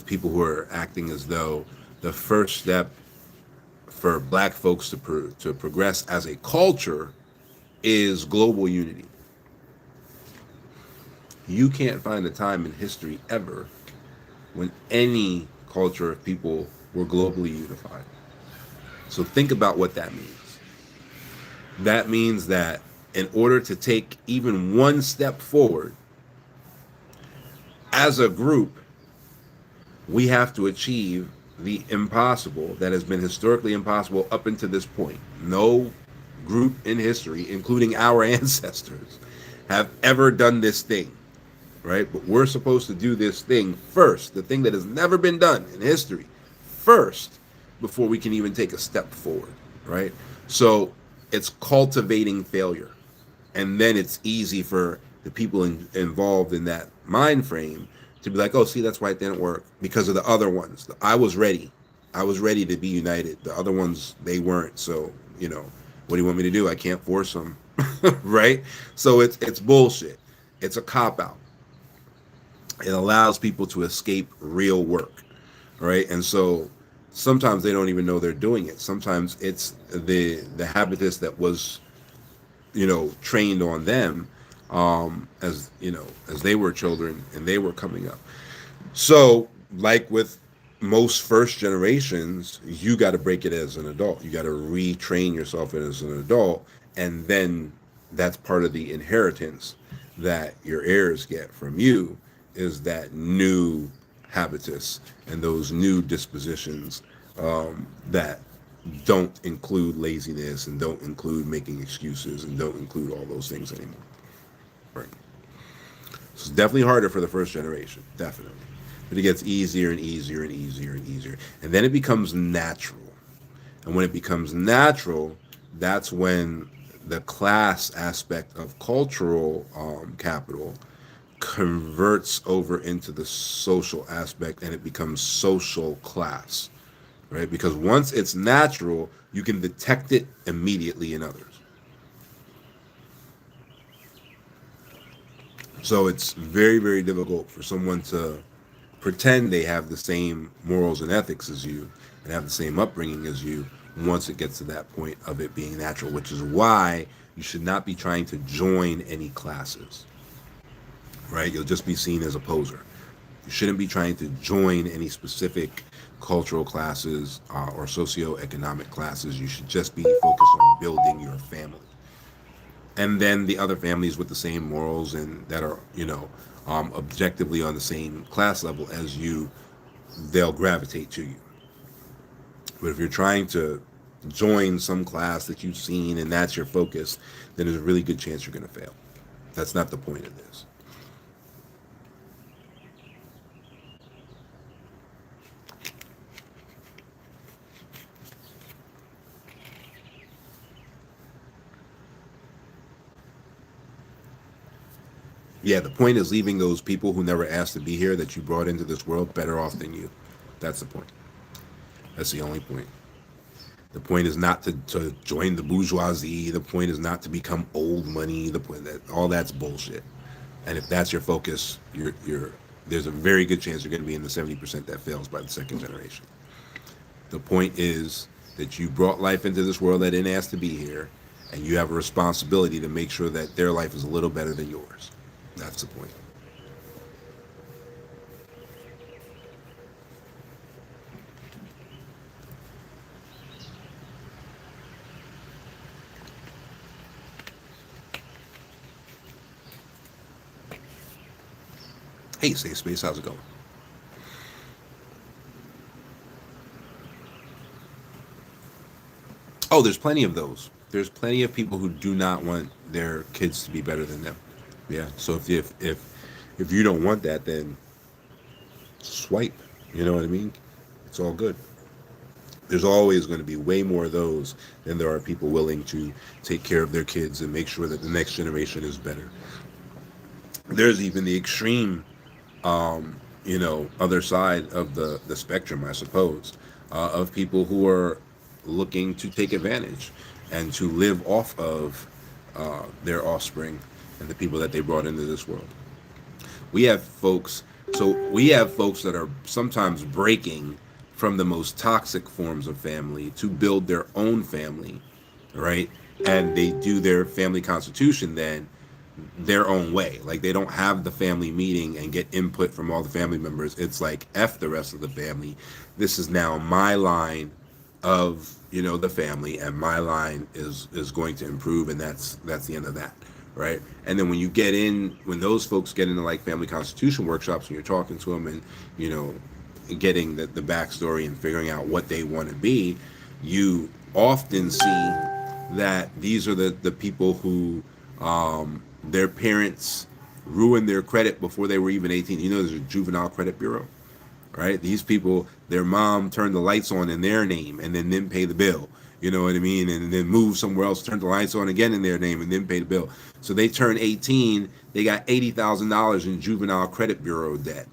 S1: people who are acting as though the first step for black folks to progress as a culture is global unity. You can't find a time in history ever when any culture of people were globally unified. So think about what that means. That means that in order to take even one step forward as a group, we have to achieve the impossible that has been historically impossible up until this point. No group in history, including our ancestors, have ever done this thing, right? But we're supposed to do this thing first, the thing that has never been done in history first, before we can even take a step forward, right? So it's cultivating failure. And then it's easy for the people involved in that mind frame to be like, oh, see, that's why it didn't work because of the other ones. I was ready. I was ready to be united. The other ones, they weren't. So, what do you want me to do? I can't force them, right? So it's bullshit. It's a cop out. It allows people to escape real work, right? And so sometimes they don't even know they're doing it. Sometimes it's the habitus that was trained on them as they were children and they were coming up. So like with most first generations, you got to break it as an adult. You got to retrain yourself as an adult, and then that's part of the inheritance that your heirs get from you, is that new habitus and those new dispositions that don't include laziness and don't include making excuses and don't include all those things anymore. Right. It's definitely harder for the first generation, definitely. But it gets easier and easier and easier and easier. And then it becomes natural. And when it becomes natural, that's when the class aspect of cultural capital converts over into the social aspect and it becomes social class, right? Because once it's natural, you can detect it immediately in others. So it's very, very difficult for someone to pretend they have the same morals and ethics as you and have the same upbringing as you once it gets to that point of it being natural, which is why you should not be trying to join any classes, right? You'll just be seen as a poser. You shouldn't be trying to join any specific cultural classes or socioeconomic classes. You should just be focused on building your family. And then the other families with the same morals and that are, objectively on the same class level as you, they'll gravitate to you. But if you're trying to join some class that you've seen and that's your focus, then there's a really good chance you're going to fail. That's not the point of this. Yeah, the point is leaving those people who never asked to be here that you brought into this world better off than you. That's the point. That's the only point. The point is not to join the bourgeoisie. The point is not to become old money. The point that all that's bullshit. And if that's your focus, you're there's a very good chance you're going to be in the 70% that fails by the second generation. The point is that you brought life into this world that didn't ask to be here, and you have a responsibility to make sure that their life is a little better than yours. That's the point. Hey, Safe Space, how's it going? Oh, there's plenty of those. There's plenty of people who do not want their kids to be better than them. Yeah. So if you don't want that, then swipe. You know what I mean? It's all good. There's always going to be way more of those than there are people willing to take care of their kids and make sure that the next generation is better. There's even the extreme, other side of the spectrum, I suppose, of people who are looking to take advantage and to live off of their offspring and the people that they brought into this world. We have folks, we have folks that are sometimes breaking from the most toxic forms of family to build their own family, right? And they do their family constitution then their own way. Like they don't have the family meeting and get input from all the family members. It's like F the rest of the family. This is now my line of, the family, and my line is going to improve, and that's the end of that. Right. And then when those folks get into like family constitution workshops and you're talking to them and, getting the backstory and figuring out what they want to be, you often see that these are the people who their parents ruined their credit before they were even 18. There's a juvenile credit bureau, right? These people, their mom turned the lights on in their name and then didn't pay the bill. You know what I mean? And then move somewhere else, turn the lights on again in their name and then pay the bill. So they turn 18, they got $80,000 in juvenile credit bureau debt.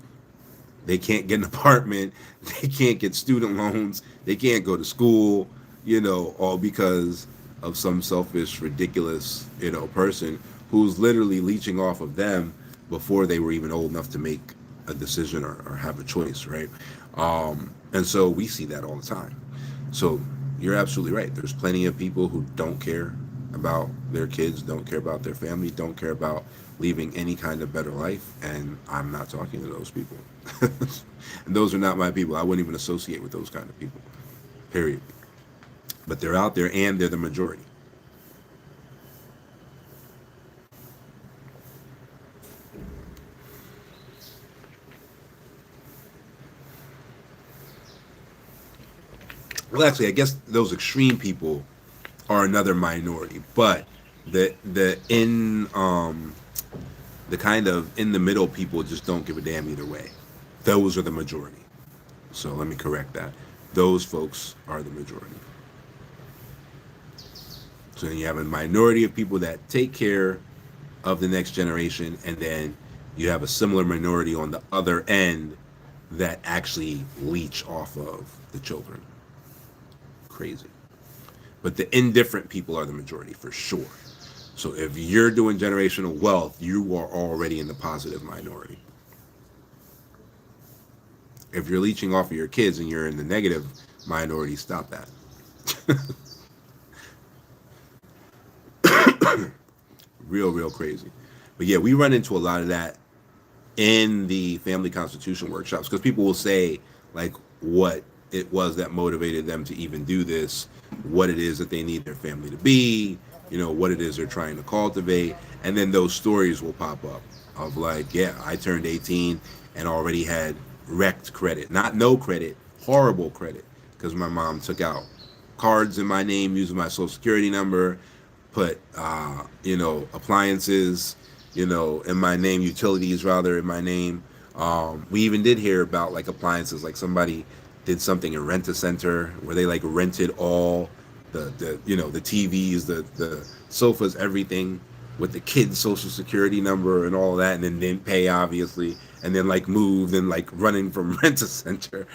S1: They can't get an apartment. They can't get student loans. They can't go to school, all because of some selfish, ridiculous, person who's literally leeching off of them before they were even old enough to make a decision or have a choice, right? And so we see that all the time. So you're absolutely right. There's plenty of people who don't care about their kids, don't care about their family, don't care about leaving any kind of better life, and I'm not talking to those people. And those are not my people. I wouldn't even associate with those kind of people, period. But they're out there, and they're the majority. Well, actually, I guess those extreme people are another minority, but the in The kind of in the middle people just don't give a damn either way. Those are the majority. So let me correct that. Those folks are the majority. So then you have a minority of people that take care of the next generation, and then you have a similar minority on the other end that actually leech off of the children. Crazy. But the indifferent people are the majority for sure. So if you're doing generational wealth, you are already in the positive minority. If you're leeching off of your kids and you're in the negative minority, stop that. Real crazy. But yeah, we run into a lot of that in the family constitution workshops because people will say like what it was that motivated them to even do this, what it is that they need their family to be, what it is they're trying to cultivate, and then those stories will pop up of like, yeah, I turned 18 and already had wrecked credit, not no credit, horrible credit, because my mom took out cards in my name using my social security number, put appliances, in my name, utilities rather in my name. We even did hear about like appliances, like somebody did something in Rent a Center where they like rented all the TVs, the sofas, everything with the kid's social security number and all that, and then didn't pay obviously, and then like moved and like running from Rent a Center.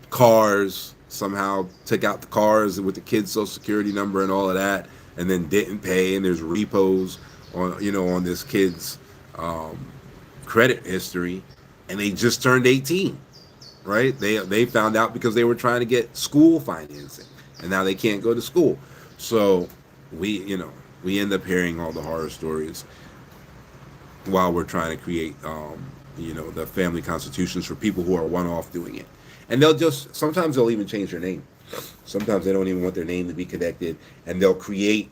S1: Cars, somehow took out the cars with the kid's social security number and all of that, and then didn't pay, and there's repos on this kid's credit history, and they just turned 18, right? They found out because they were trying to get school financing, and now they can't go to school. So we end up hearing all the horror stories while we're trying to create the family constitutions for people who are one off doing it. And sometimes they'll even change their name. Sometimes they don't even want their name to be connected, and they'll create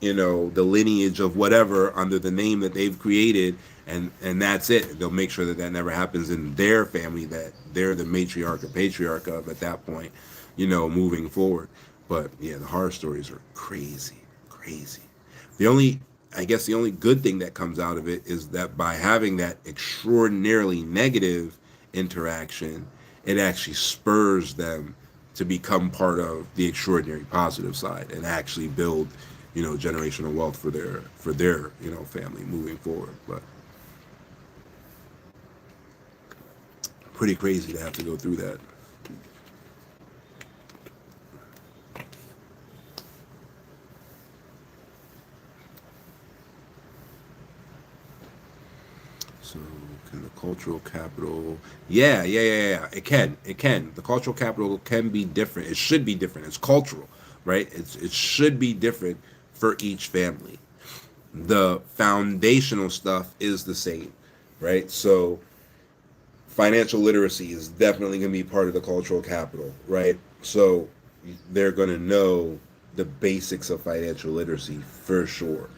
S1: the lineage of whatever under the name that they've created, and that's it. They'll make sure that never happens in their family, that they're the matriarch or patriarch of at that point, moving forward. But yeah, the horror stories are crazy. The only good thing that comes out of it is that by having that extraordinarily negative interaction, it actually spurs them to become part of the extraordinary positive side and actually build generational wealth for their family moving forward. But pretty crazy to have to go through that. So can the cultural capital? Yeah. It can. The cultural capital can be different. It should be different. It's cultural, right? It should be different for each family. The foundational stuff is the same, right? So financial literacy is definitely going to be part of the cultural capital, right? So they're going to know the basics of financial literacy for sure.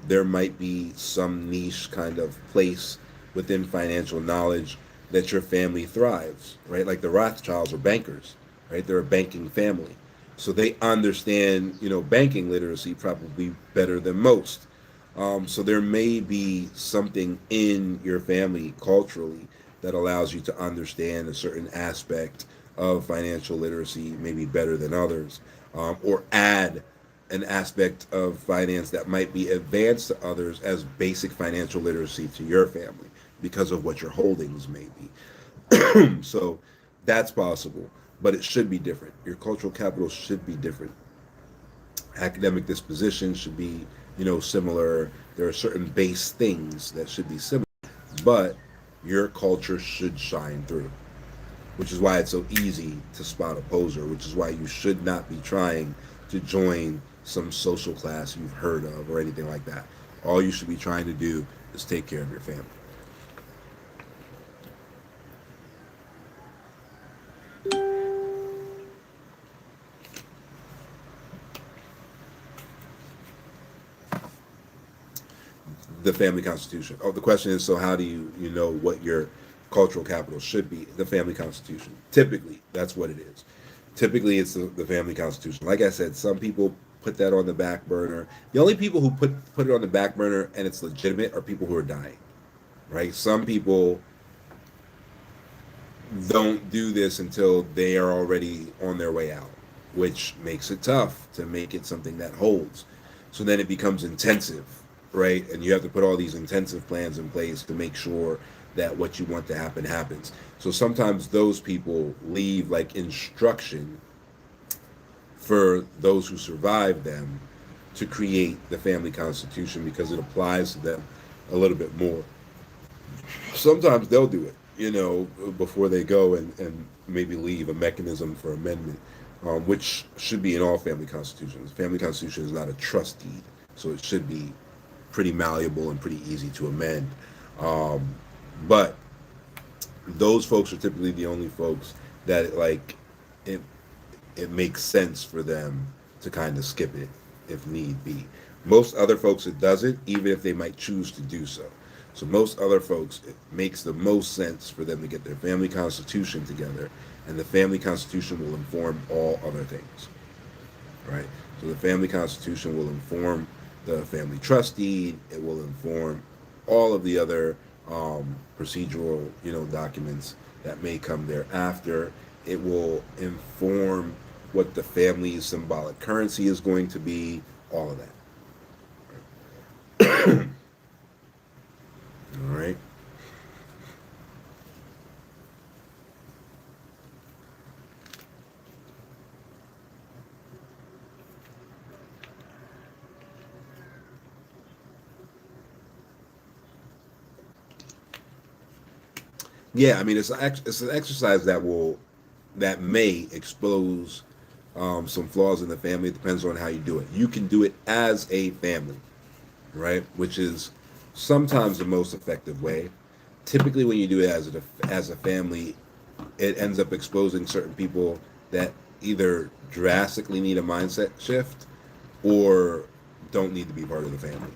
S1: There might be some niche kind of place within financial knowledge that your family thrives, right? Like the Rothschilds are bankers, right? They're a banking family. So they understand, banking literacy probably better than most. So there may be something in your family culturally that allows you to understand a certain aspect of financial literacy maybe better than others, or add an aspect of finance that might be advanced to others as basic financial literacy to your family because of what your holdings may be. So that's possible, but it should be different. Your cultural capital should be different. Academic disposition should be, similar. There are certain base things that should be similar, but your culture should shine through, which is why it's so easy to spot a poser, which is why you should not be trying to join some social class you've heard of or anything like that. All you should be trying to do is take care of your family. The family constitution. Oh, the question is, so how do you know what your cultural capital should be? The family constitution. Typically, that's what it is. Typically, it's the family constitution. Like I said, some people put that on the back burner. The only people who put it on the back burner and it's legitimate are people who are dying, right? Some people don't do this until they are already on their way out, which makes it tough to make it something that holds. So then it becomes intensive, right? And you have to put all these intensive plans in place to make sure that what you want to happen happens. So sometimes those people leave like instruction for those who survive them to create the family constitution because it applies to them a little bit more. Sometimes they'll do it, before they go and maybe leave a mechanism for amendment, which should be in all family constitutions. Family constitution is not a trust deed, so it should be pretty malleable and pretty easy to amend. But those folks are typically the only folks that it it makes sense for them to kind of skip it if need be. Most other folks it doesn't, even if they might choose to do so. So most other folks, it makes the most sense for them to get their family constitution together, and the family constitution will inform all other things, right? So the family constitution will inform the family trust deed. It will inform all of the other procedural, documents that may come thereafter. It will inform what the family's symbolic currency is going to be, all of that. All right. Yeah, I mean it's an exercise that may expose some flaws in the family. It depends on how you do it. You can do it as a family, right? Which is sometimes the most effective way. Typically, when you do it as a family, it ends up exposing certain people that either drastically need a mindset shift or don't need to be part of the family.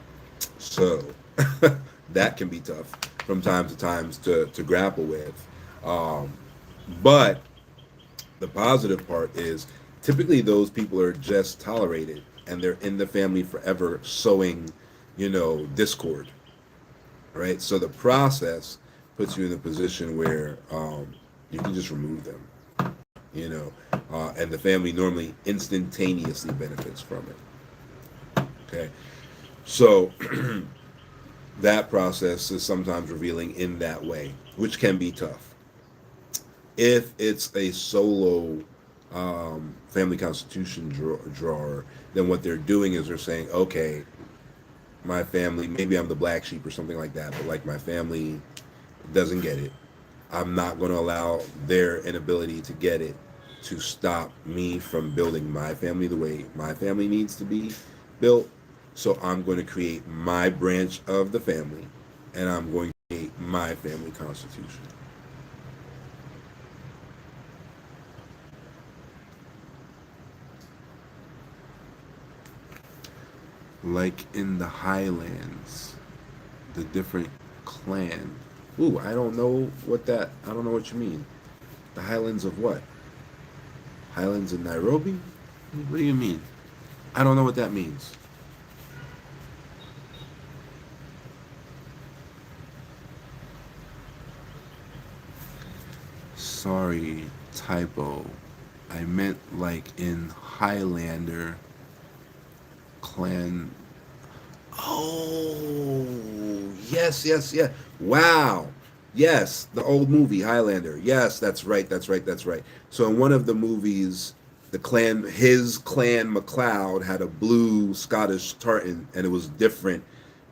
S1: So that can be tough from time to times to grapple with. Um, but the positive part is typically those people are just tolerated and they're in the family forever sowing, discord, right? So the process puts you in a position where you can just remove them, and the family normally instantaneously benefits from it. Okay, so that process is sometimes revealing in that way, which can be tough. If it's a solo family constitution drawer, then what they're doing is they're saying, okay, my family, maybe I'm the black sheep or something like that, but like my family doesn't get it. I'm not going to allow their inability to get it to stop me from building my family the way my family needs to be built. So I'm going to create my branch of the family and I'm going to create my family constitution. Like in the Highlands, the different clan. Ooh, I don't know what you mean. The Highlands of what? Highlands in Nairobi? What do you mean? I don't know what that means. Sorry, typo. I meant like in Highlander clan. Oh, yes, yes, yes. Wow. Yes, the old movie Highlander. Yes, that's right. That's right. That's right. So in one of the movies, his clan MacLeod had a blue Scottish tartan, and it was different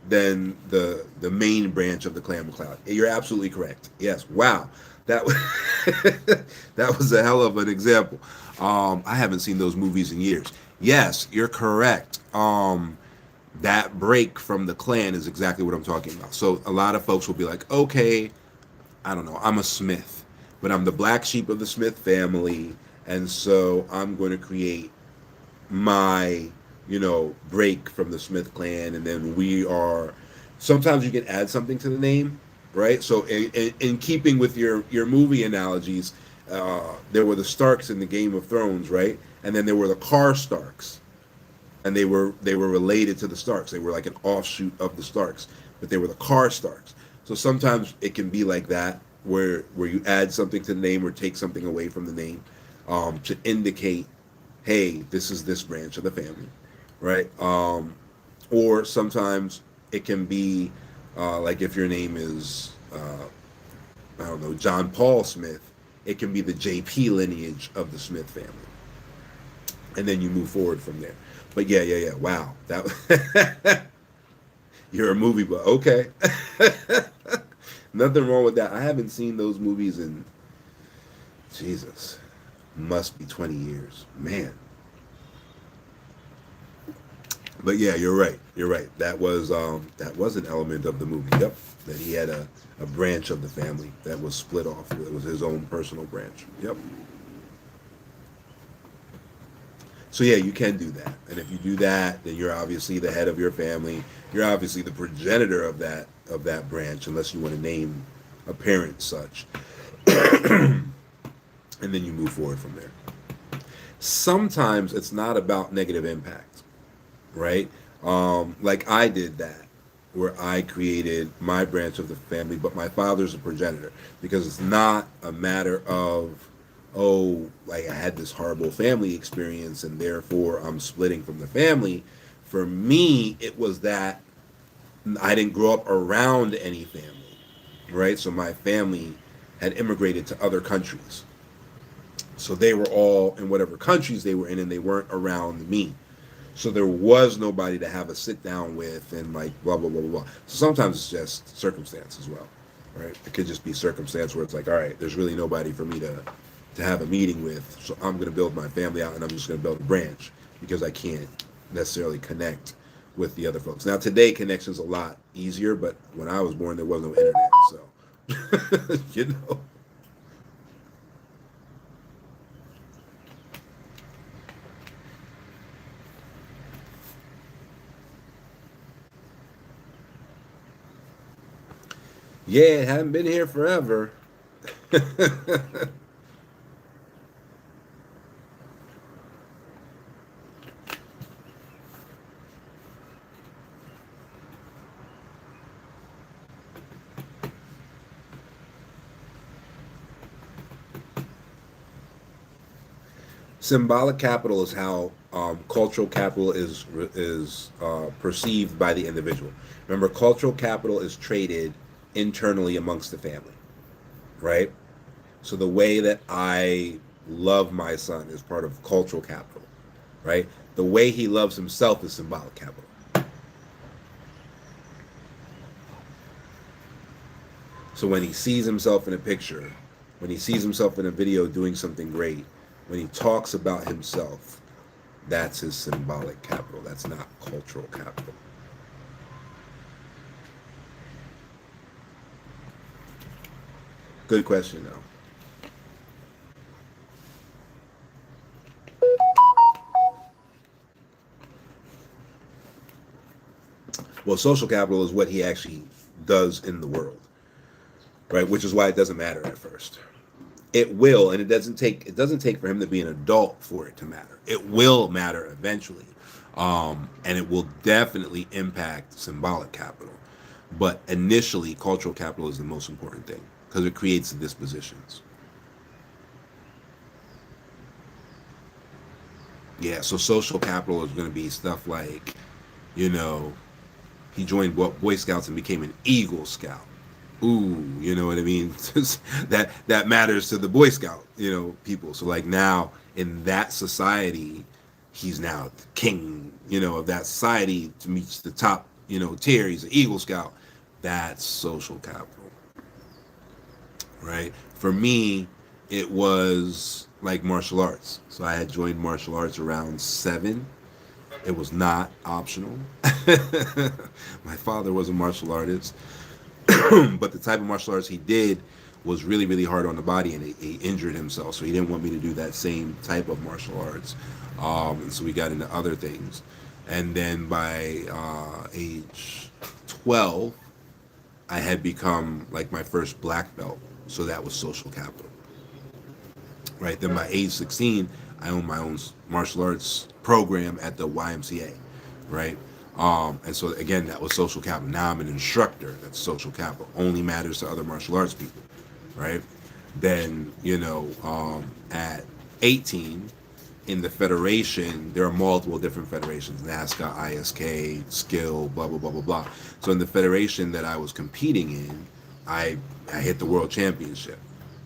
S1: than the main branch of the clan MacLeod. You're absolutely correct. Yes. Wow. That was that was a hell of an example. I haven't seen those movies in years. Yes, you're correct. That break from the clan is exactly what I'm talking about. So a lot of folks will be like, okay, I don't know, I'm a Smith, but I'm the black sheep of the Smith family, and so I'm going to create my, break from the Smith clan, and then we are. Sometimes you can add something to the name, right? So in keeping with your movie analogies, there were the Starks in the Game of Thrones, right? And then there were the Karstarks, and they were related to the Starks. They were like an offshoot of the Starks, but they were the Car Starks. So sometimes it can be like that, where you add something to the name or take something away from the name, to indicate, hey, this is this branch of the family, right? Or sometimes it can be like if your name is I don't know, John Paul Smith, it can be the JP lineage of the Smith family, and then you move forward from there. But yeah, yeah, yeah. Wow, that you're a movie, but okay. Nothing wrong with that. I haven't seen those movies in Jesus, must be 20 years, man. But yeah, you're right. You're right. That was an element of the movie. Yep, that he had a branch of the family that was split off. It was his own personal branch. Yep. So yeah, you can do that, and if you do that, then you're obviously the head of your family. You're obviously the progenitor of that branch, unless you want to name a parent such, and then you move forward from there. Sometimes it's not about negative impact, right? Like I did that, where I created my branch of the family, but my father's a progenitor, because it's not a matter of, oh, like I had this horrible family experience and therefore I'm splitting from the family. For me, it was that I didn't grow up around any family, right? So my family had immigrated to other countries. So they were all in whatever countries they were in, and they weren't around me. So there was nobody to have a sit down with and like blah blah blah blah blah. So sometimes it's just circumstance as well, right? It could just be circumstance where it's like, all right, there's really nobody for me to have a meeting with, so I'm going to build my family out, and I'm just going to build a branch because I can't necessarily connect with the other folks. Now today connection's a lot easier, but when I was born there was no internet, so you know. Yeah, it hadn't been here forever. Symbolic capital is how cultural capital is perceived by the individual. Remember, cultural capital is traded internally amongst the family, right? So the way that I love my son is part of cultural capital, right? The way he loves himself is symbolic capital. So when he sees himself in a picture, when he sees himself in a video doing something great, when he talks about himself, that's his symbolic capital. That's not cultural capital. Good question, though. Well, social capital is what he actually does in the world, right? Which is why it doesn't matter at first. It will, and it doesn't take for him to be an adult for it to matter. It will matter eventually, and it will definitely impact symbolic capital. But initially, cultural capital is the most important thing because it creates the dispositions. Yeah, so social capital is going to be stuff like, you know, he joined Boy Scouts and became an Eagle Scout. Ooh, you know what I mean? That matters to the Boy Scout, people. So like now in that society, he's now the king, of that society to reach the top, tier. He's an Eagle Scout. That's social capital, right? For me, it was like martial arts. So I had joined martial arts around 7. It was not optional. My father was a martial artist, but the type of martial arts he did was really, really hard on the body, and he injured himself. So he didn't want me to do that same type of martial arts. And so we got into other things. And then by age 12, I had become like my first black belt. So that was social capital. Right. Then by age 16, I owned my own martial arts program at the YMCA, right? And so again, that was social capital. Now I'm an instructor. That's social capital. Only matters to other martial arts people, right? Then at 18 in the federation, there are multiple different federations: NASCA, ISK, Skill, blah blah blah blah blah. So in the federation that I was competing in, I hit the world championship.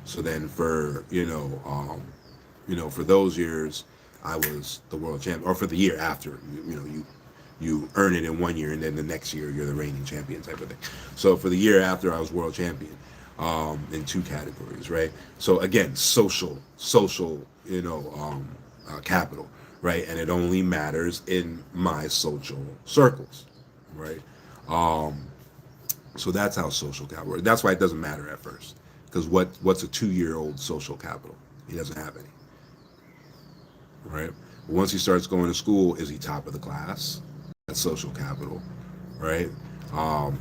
S1: So then for those years, I was the world champion, or for the year after, you earn it in one year, and then the next year you're the reigning champion type of thing. So for the year after, I was world champion in two categories, right? So again, social, capital, right? And it only matters in my social circles, right? So that's how social capital works. That's why it doesn't matter at first, because what's a 2-year-old social capital? He doesn't have any, right? Once he starts going to school, is he top of the class? That's social capital, right?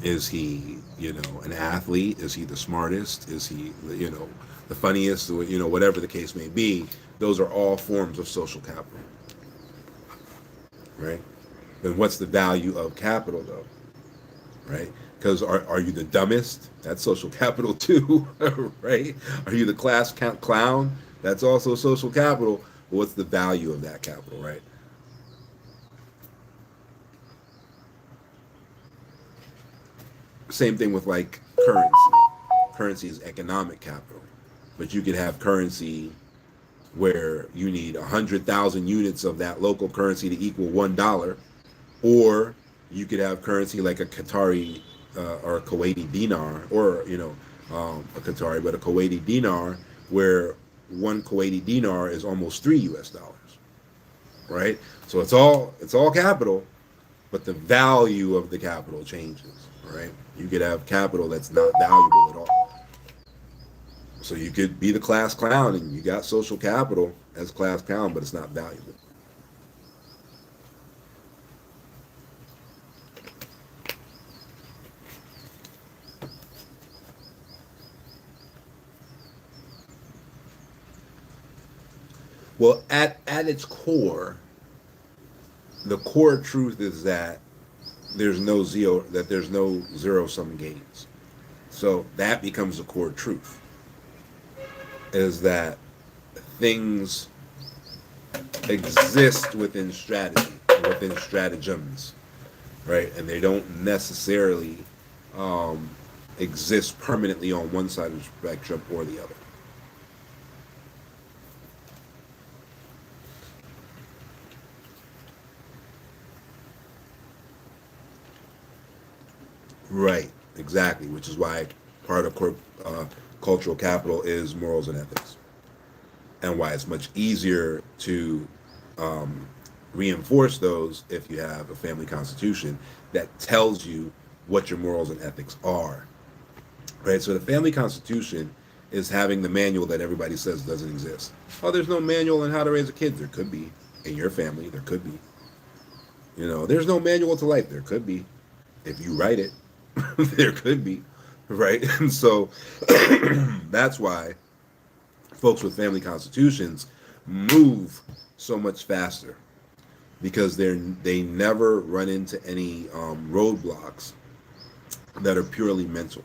S1: Is he, an athlete? Is he the smartest? Is he, the funniest? Whatever the case may be, those are all forms of social capital, right? Then what's the value of capital, though, right? Because are you the dumbest? That's social capital too, right? Are you the class clown? That's also social capital. What's the value of that capital, right? Same thing with like currency. Currency is economic capital, but you could have currency where you need 100,000 units of that local currency to equal $1, or you could have currency like a Qatari or a Kuwaiti dinar, or a Qatari, but a Kuwaiti dinar, where one Kuwaiti dinar is almost $3, right? So it's all capital, but the value of the capital changes, right? You could have capital that's not valuable at all. So you could be the class clown and you got social capital as class clown, but it's not valuable. Well, at its core, the core truth is that there's no zero sum games. So that becomes the core truth, is that things exist within strategy, within stratagems, right? And they don't necessarily exist permanently on one side of the spectrum or the other. Right, exactly, which is why part of cultural capital is morals and ethics, and why it's much easier to reinforce those if you have a family constitution that tells you what your morals and ethics are. Right, so the family constitution is having the manual that everybody says doesn't exist. Oh, there's no manual on how to raise a kid. There could be in your family. There could be. There's no manual to life. There could be, if you write it. There could be, right? And so that's why folks with family constitutions move so much faster, because they never run into any roadblocks that are purely mental,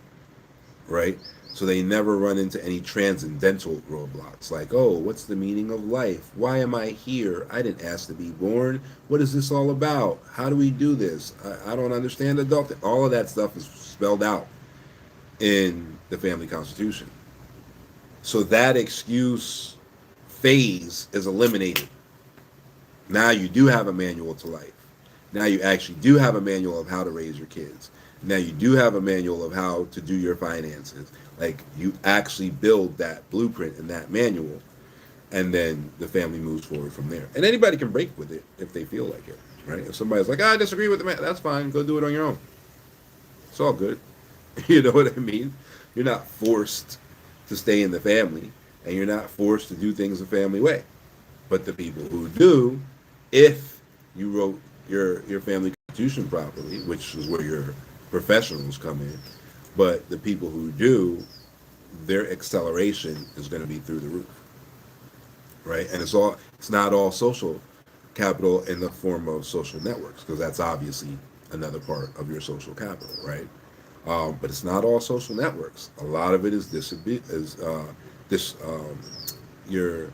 S1: right? So they never run into any transcendental roadblocks like, oh, what's the meaning of life? Why am I here? I didn't ask to be born. What is this all about? How do we do this? I don't understand adulting. All of that stuff is spelled out in the family constitution. So that excuse phase is eliminated. Now you do have a manual to life. Now you actually do have a manual of how to raise your kids. Now you do have a manual of how to do your finances. Like, you actually build that blueprint in that manual, and then the family moves forward from there. And anybody can break with it if they feel like it, right? If somebody's like, I disagree with the man, that's fine. Go do it on your own. It's all good. You know what I mean? You're not forced to stay in the family, and you're not forced to do things the family way. But the people who do, if you wrote your family constitution properly, which is where your professionals come in, but the people who do, their acceleration is going to be through the roof, right? And it's not all social capital in the form of social networks, because that's obviously another part of your social capital, right? But it's not all social networks. A lot of it is this your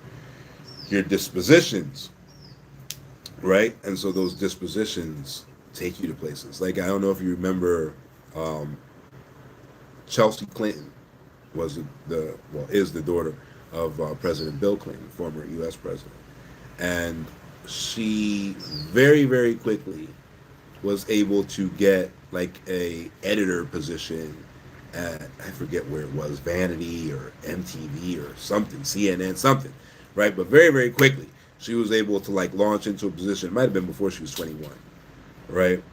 S1: your dispositions, right? And so those dispositions take you to places. Like, I don't know if you remember, um, Chelsea Clinton was is the daughter of President Bill Clinton, former U.S. president, and she very quickly was able to get like a editor position at, I forget where it was, Vanity or MTV or something, CNN, something, right? But very quickly she was able to like launch into a position. It might have been before she was 21, right?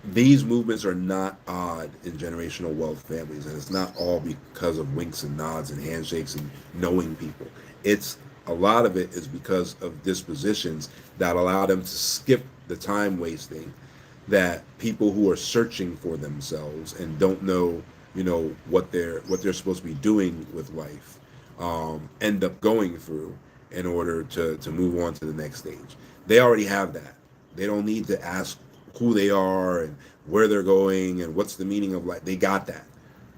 S1: These movements are not odd in generational wealth families, and it's not all because of winks and nods and handshakes and knowing people. It's a lot of it is because of dispositions that allow them to skip the time wasting that people who are searching for themselves and don't know, what they're supposed to be doing with life, end up going through in order to move on to the next stage. They already have that. They don't need to ask who they are and where they're going and what's the meaning of life. They got that,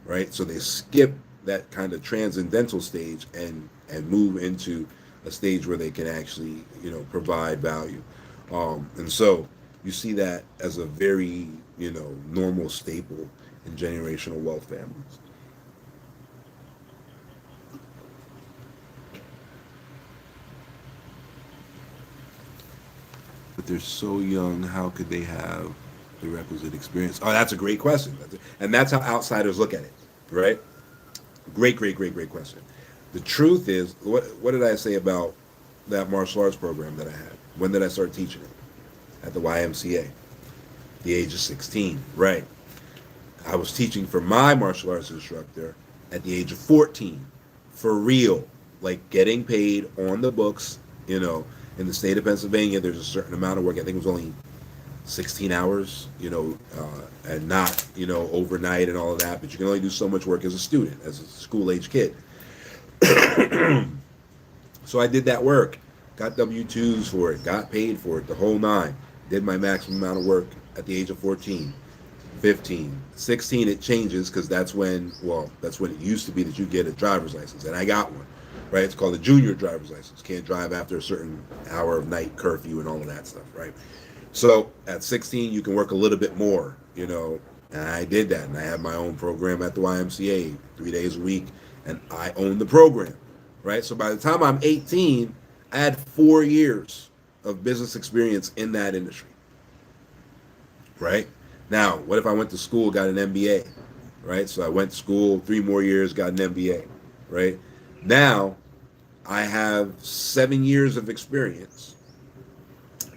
S1: right? So they skip that kind of transcendental stage and move into a stage where they can actually, provide value. And so you see that as a very, normal staple in generational wealth families. But they're so young. How could they have the requisite experience? Oh, that's a great question. And that's how outsiders look at it, right? Great question. The truth is, what did I say about that martial arts program that I had? When did I start teaching it? At the YMCA, the age of 16, right? I was teaching for my martial arts instructor at the age of 14, for real, like getting paid on the books. In the state of Pennsylvania, there's a certain amount of work. I think it was only 16 hours, and not, overnight and all of that. But you can only do so much work as a student, as a school age kid. So I did that work, got W-2s for it, got paid for it, the whole nine. Did my maximum amount of work at the age of 14, 15, 16. It changes because that's when it used to be that you get a driver's license, and I got one, right? It's called a junior driver's license. Can't drive after a certain hour of night curfew and all of that stuff, right? So at 16, you can work a little bit more, and I did that, and I had my own program at the YMCA 3 days a week, and I owned the program, right? So by the time I'm 18, I had 4 years of business experience in that industry, right? Now, what if I went to school, got an MBA, right? So I went to school 3 more years, got an MBA, right? Now I have 7 years of experience,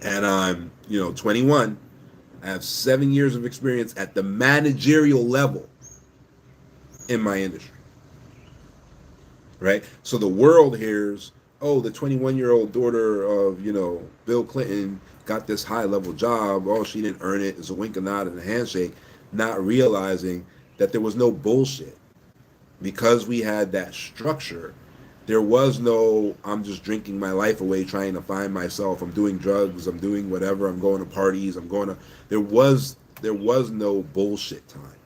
S1: and I'm 21. I have 7 years of experience at the managerial level in my industry, right? So the world hears, oh, the 21-year-old daughter of, Bill Clinton got this high-level job. Oh, she didn't earn it. It's a wink, a nod, and a handshake, not realizing that there was no bullshit. Because we had that structure, there was no, I'm just drinking my life away trying to find myself. I'm doing drugs. I'm doing whatever. I'm going to parties. There was no bullshit time.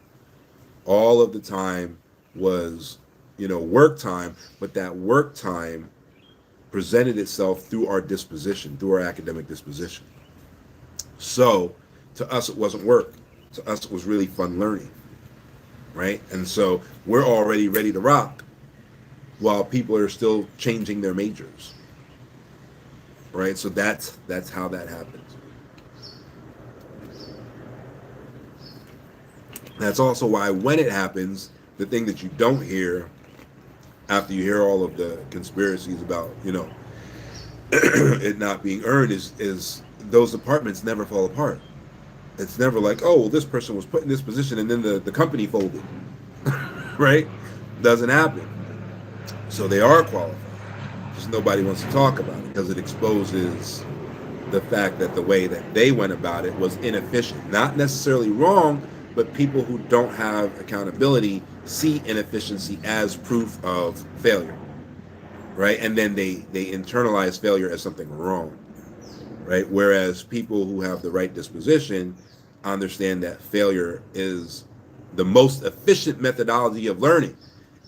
S1: All of the time was, work time, but that work time presented itself through our disposition, through our academic disposition. So to us, it wasn't work. To us, it was really fun learning, right? And so we're already ready to rock while people are still changing their majors, right? So that's how that happens. That's also why when it happens, the thing that you don't hear after you hear all of the conspiracies about, it not being earned is those departments never fall apart. It's never like, oh, well, this person was put in this position and then the company folded, right? Doesn't happen. So they are qualified. Just nobody wants to talk about it because it exposes the fact that the way that they went about it was inefficient. Not necessarily wrong, but people who don't have accountability see inefficiency as proof of failure, right? And then they internalize failure as something wrong. right? Whereas people who have the right disposition understand that failure is the most efficient methodology of learning,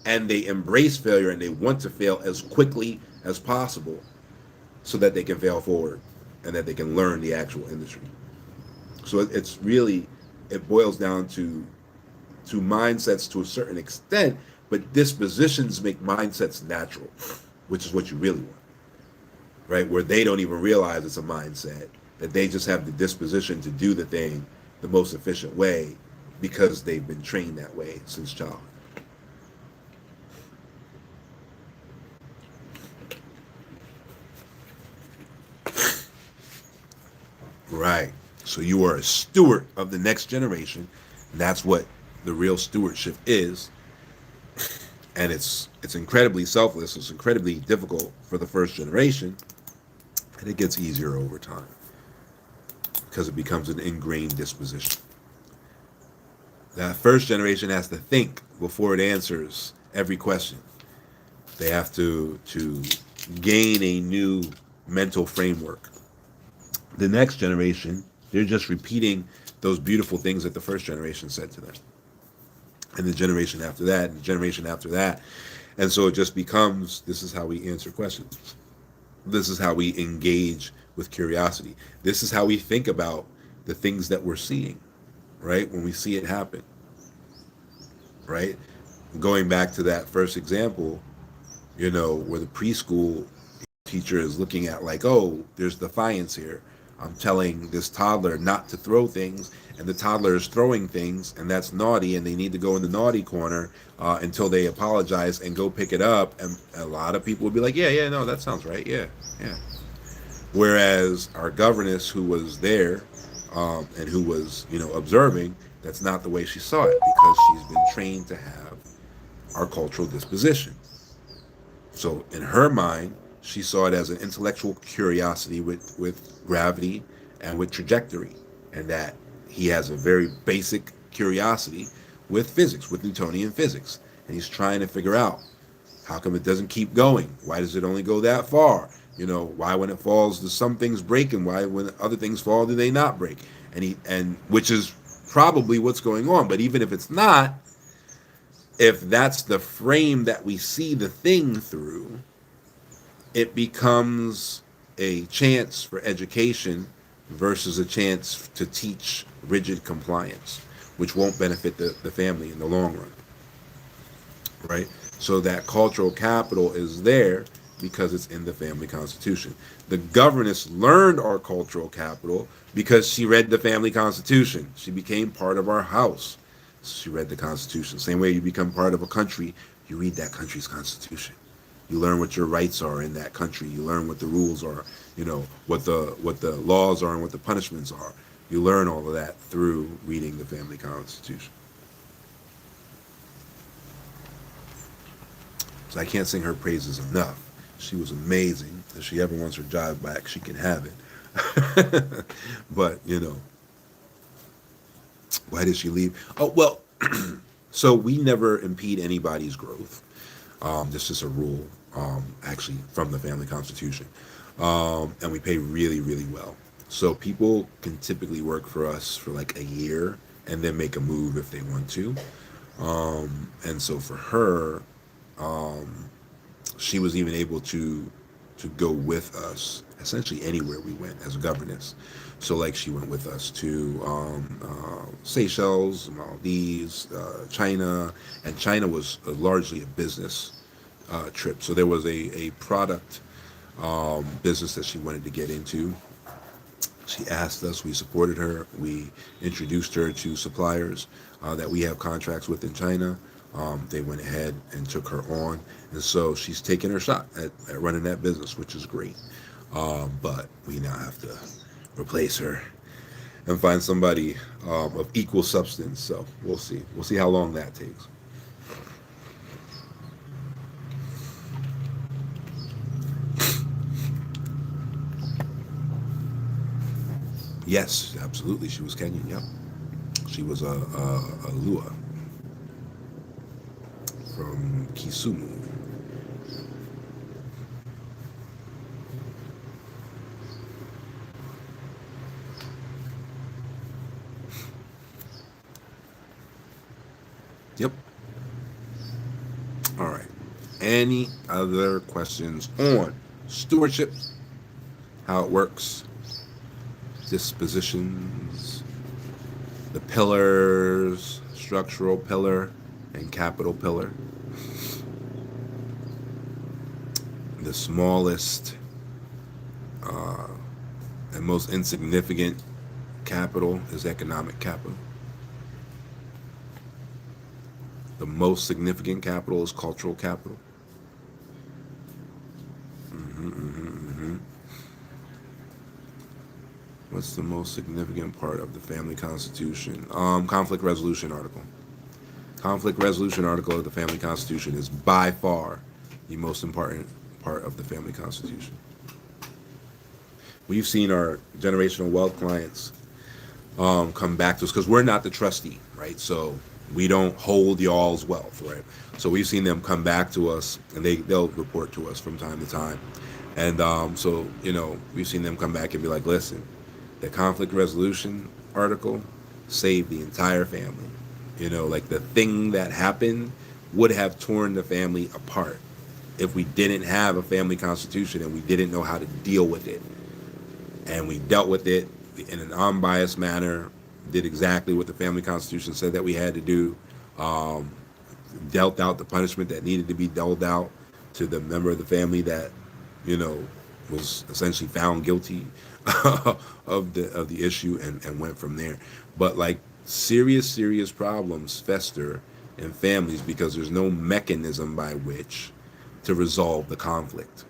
S1: and they embrace failure and they want to fail as quickly as possible so that they can fail forward and that they can learn the actual industry. So it's really, it boils down to mindsets to a certain extent, but dispositions make mindsets natural, which is what you really want, right? Where they don't even realize it's a mindset, that they just have the disposition to do the thing the most efficient way because they've been trained that way since childhood. Right. So you are a steward of the next generation. And that's what the real stewardship is. And it's incredibly selfless. It's incredibly difficult for the first generation, and it gets easier over time because it becomes an ingrained disposition. That first generation has to think before it answers every question. They have to gain a new mental framework. The next generation, they're just repeating those beautiful things that the first generation said to them. And the generation after that, and the generation after that. And so it just becomes, this is how we answer questions. This is how we engage with curiosity. This is how we think about the things that we're seeing, right? When we see it happen, right? Going back to that first example, where the preschool teacher is looking at like, oh, there's defiance here. I'm telling this toddler not to throw things, and the toddler is throwing things, and that's naughty, and they need to go in the naughty corner until they apologize and go pick it up. And a lot of people would be like, yeah, no, that sounds right. Yeah, yeah. Whereas our governess, who was there and who was, observing, that's not the way she saw it because she's been trained to have our cultural disposition. So in her mind, she saw it as an intellectual curiosity with gravity and with trajectory, and that he has a very basic curiosity with physics, with Newtonian physics, and he's trying to figure out how come it doesn't keep going? Why does it only go that far? Why when it falls do some things break, and why when other things fall do they not break? And which is probably what's going on. But even if it's not, if that's the frame that we see the thing through, it becomes a chance for education versus a chance to teach rigid compliance, which won't benefit the family in the long run, right? So that cultural capital is there because it's in the family constitution. The governess learned our cultural capital because she read the family constitution. She became part of our house. She read the constitution. Same way you become part of a country, you read that country's constitution. You learn what your rights are in that country. You learn what the rules are, what the laws are and what the punishments are. You learn all of that through reading the family constitution. So I can't sing her praises enough. She was amazing. If she ever wants her job back, she can have it. But, why did she leave? Oh, well, so we never impede anybody's growth. This is a rule, actually, from the family constitution. And we pay really, really well. So people can typically work for us for like a year and then make a move if they want to. And so for her, she was even able to go with us essentially anywhere we went as a governess. So like she went with us to Seychelles, Maldives, China, and China was largely a business trip. So there was a product business that she wanted to get into. She asked us, we supported her, we introduced her to suppliers that we have contracts with in China. They went ahead and took her on, and so she's taking her shot at running that business, which is great. But we now have to replace her and find somebody of equal substance. So we'll see. We'll see how long that takes. Yes, absolutely. She was Kenyan. Yep. She was a Lua from Kisumu. Yep. All right. Any other questions on stewardship, how it works, dispositions, the pillars, structural pillar and capital pillar? The smallest and most insignificant capital is economic capital. The most significant capital is cultural capital. What's the most significant part of the family constitution? Conflict resolution article. Conflict resolution article of the family constitution is by far the most important part of the family constitution. We've seen our generational wealth clients come back to us because we're not the trustee, right? So we don't hold y'all's wealth, right? So we've seen them come back to us, and they'll report to us from time to time. And so we've seen them come back and be like, listen, the conflict resolution article saved the entire family. Like the thing that happened would have torn the family apart if we didn't have a family constitution and we didn't know how to deal with it. And we dealt with it in an unbiased manner, did exactly what the family constitution said that we had to do, dealt out the punishment that needed to be dealt out to the member of the family that, was essentially found guilty of the issue, and went from there. But like serious problems fester in families because there's no mechanism by which to resolve the conflict.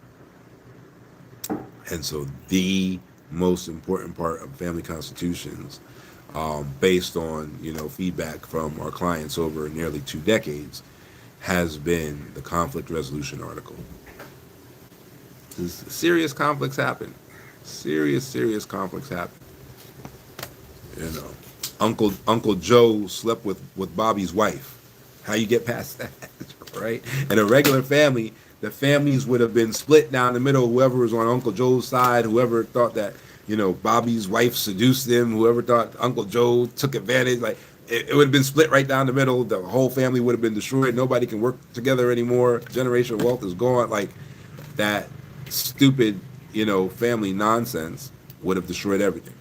S1: And so the most important part of family constitutions, based on feedback from our clients over nearly 2 decades, has been the conflict resolution article. Serious conflicts happen. Serious conflicts happen. Uncle Joe slept with Bobby's wife. How you get past that, right? In a regular family, the families would have been split down the middle. Whoever was on Uncle Joe's side, whoever thought that Bobby's wife seduced him, whoever thought Uncle Joe took advantage, like it would have been split right down the middle. The whole family would have been destroyed. Nobody can work together anymore. Generational wealth is gone. Like that stupid, family nonsense would have destroyed everything.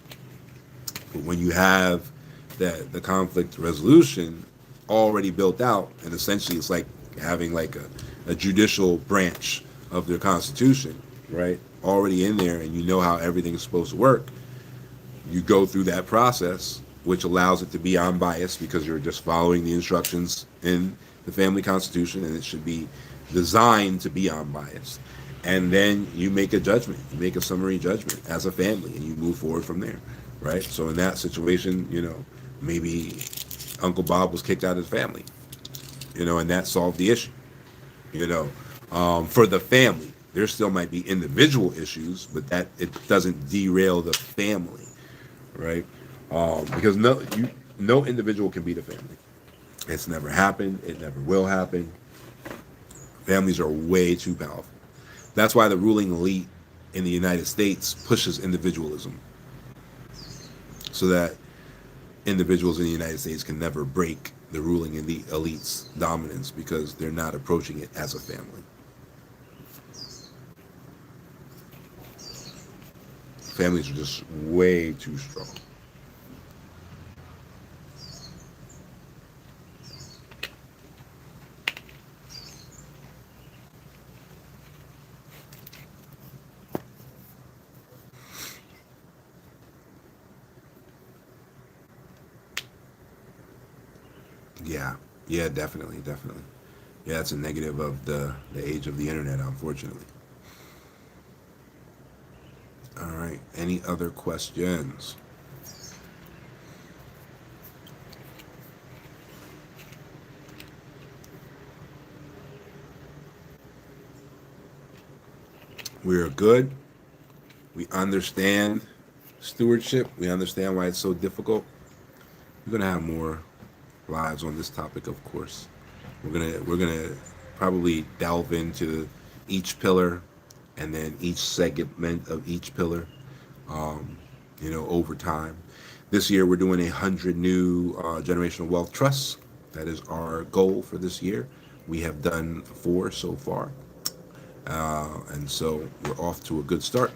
S1: But when you have the conflict resolution already built out, and essentially it's like having like a judicial branch of their constitution, right? Already in there, and how everything is supposed to work. You go through that process, which allows it to be unbiased because you're just following the instructions in the family constitution, and it should be designed to be unbiased. And then you make a judgment, you make a summary judgment as a family, and you move forward from there, right? So in that situation, maybe Uncle Bob was kicked out of his family, and that solved the issue, for the family. There still might be individual issues, but that it doesn't derail the family, right? Because no individual can beat a family. It's never happened. It never will happen. Families are way too powerful. That's why the ruling elite in the United States pushes individualism, so that individuals in the United States can never break the ruling elite's dominance because they're not approaching it as a family. Families are just way too strong. Yeah, definitely. Yeah, it's a negative of the age of the internet, unfortunately. All right. Any other questions? We're good. We understand stewardship. We understand why it's so difficult. We're gonna have more lives on this topic, of course. We're gonna probably delve into each pillar and then each segment of each pillar, over time. This year we're doing 100 new generational wealth trusts. That is our goal for this year. We have done 4 so far, and so we're off to a good start,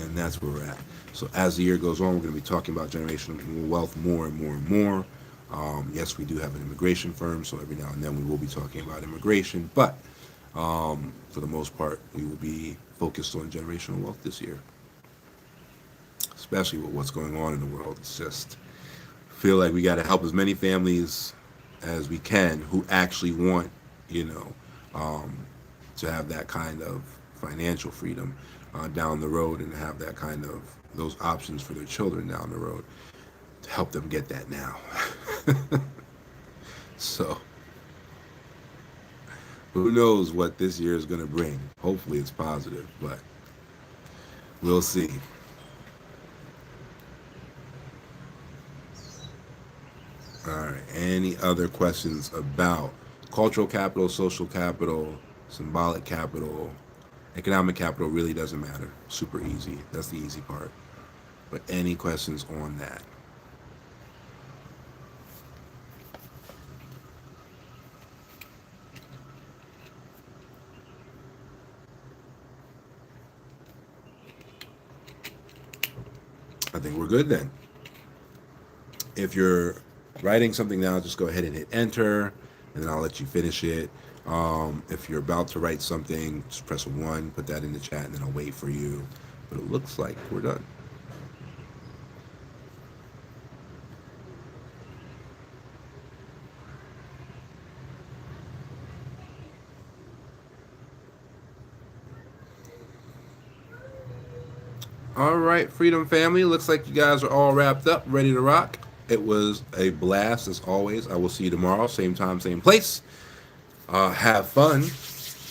S1: and that's where we're at. So as the year goes on, we're going to be talking about generational wealth more and more and more. Yes, we do have an immigration firm, so every now and then we will be talking about immigration, but for the most part, we will be focused on generational wealth this year, especially with what's going on in the world. It's just feel like we got to help as many families as we can who actually want, you know, to have that kind of financial freedom down the road and have that kind of those options for their children down the road to help them get that now. So who knows what this year is going to bring? Hopefully it's positive, but we'll see. All right. Any other questions about cultural capital, social capital, symbolic capital, economic capital? Really doesn't matter. Super easy. That's the easy part. But any questions on that? I think we're good then. If you're writing something down, just go ahead and hit enter, and then I'll let you finish it. If you're about to write something, just press 1, put that in the chat, and then I'll wait for you. But it looks like we're done. All right, Freedom Family. Looks like you guys are all wrapped up, ready to rock. It was a blast as always. I will see you tomorrow, same time, same place. Have fun.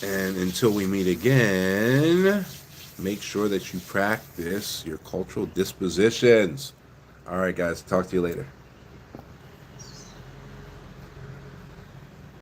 S1: And until we meet again, make sure that you practice your cultural dispositions. All right, guys. Talk to you later.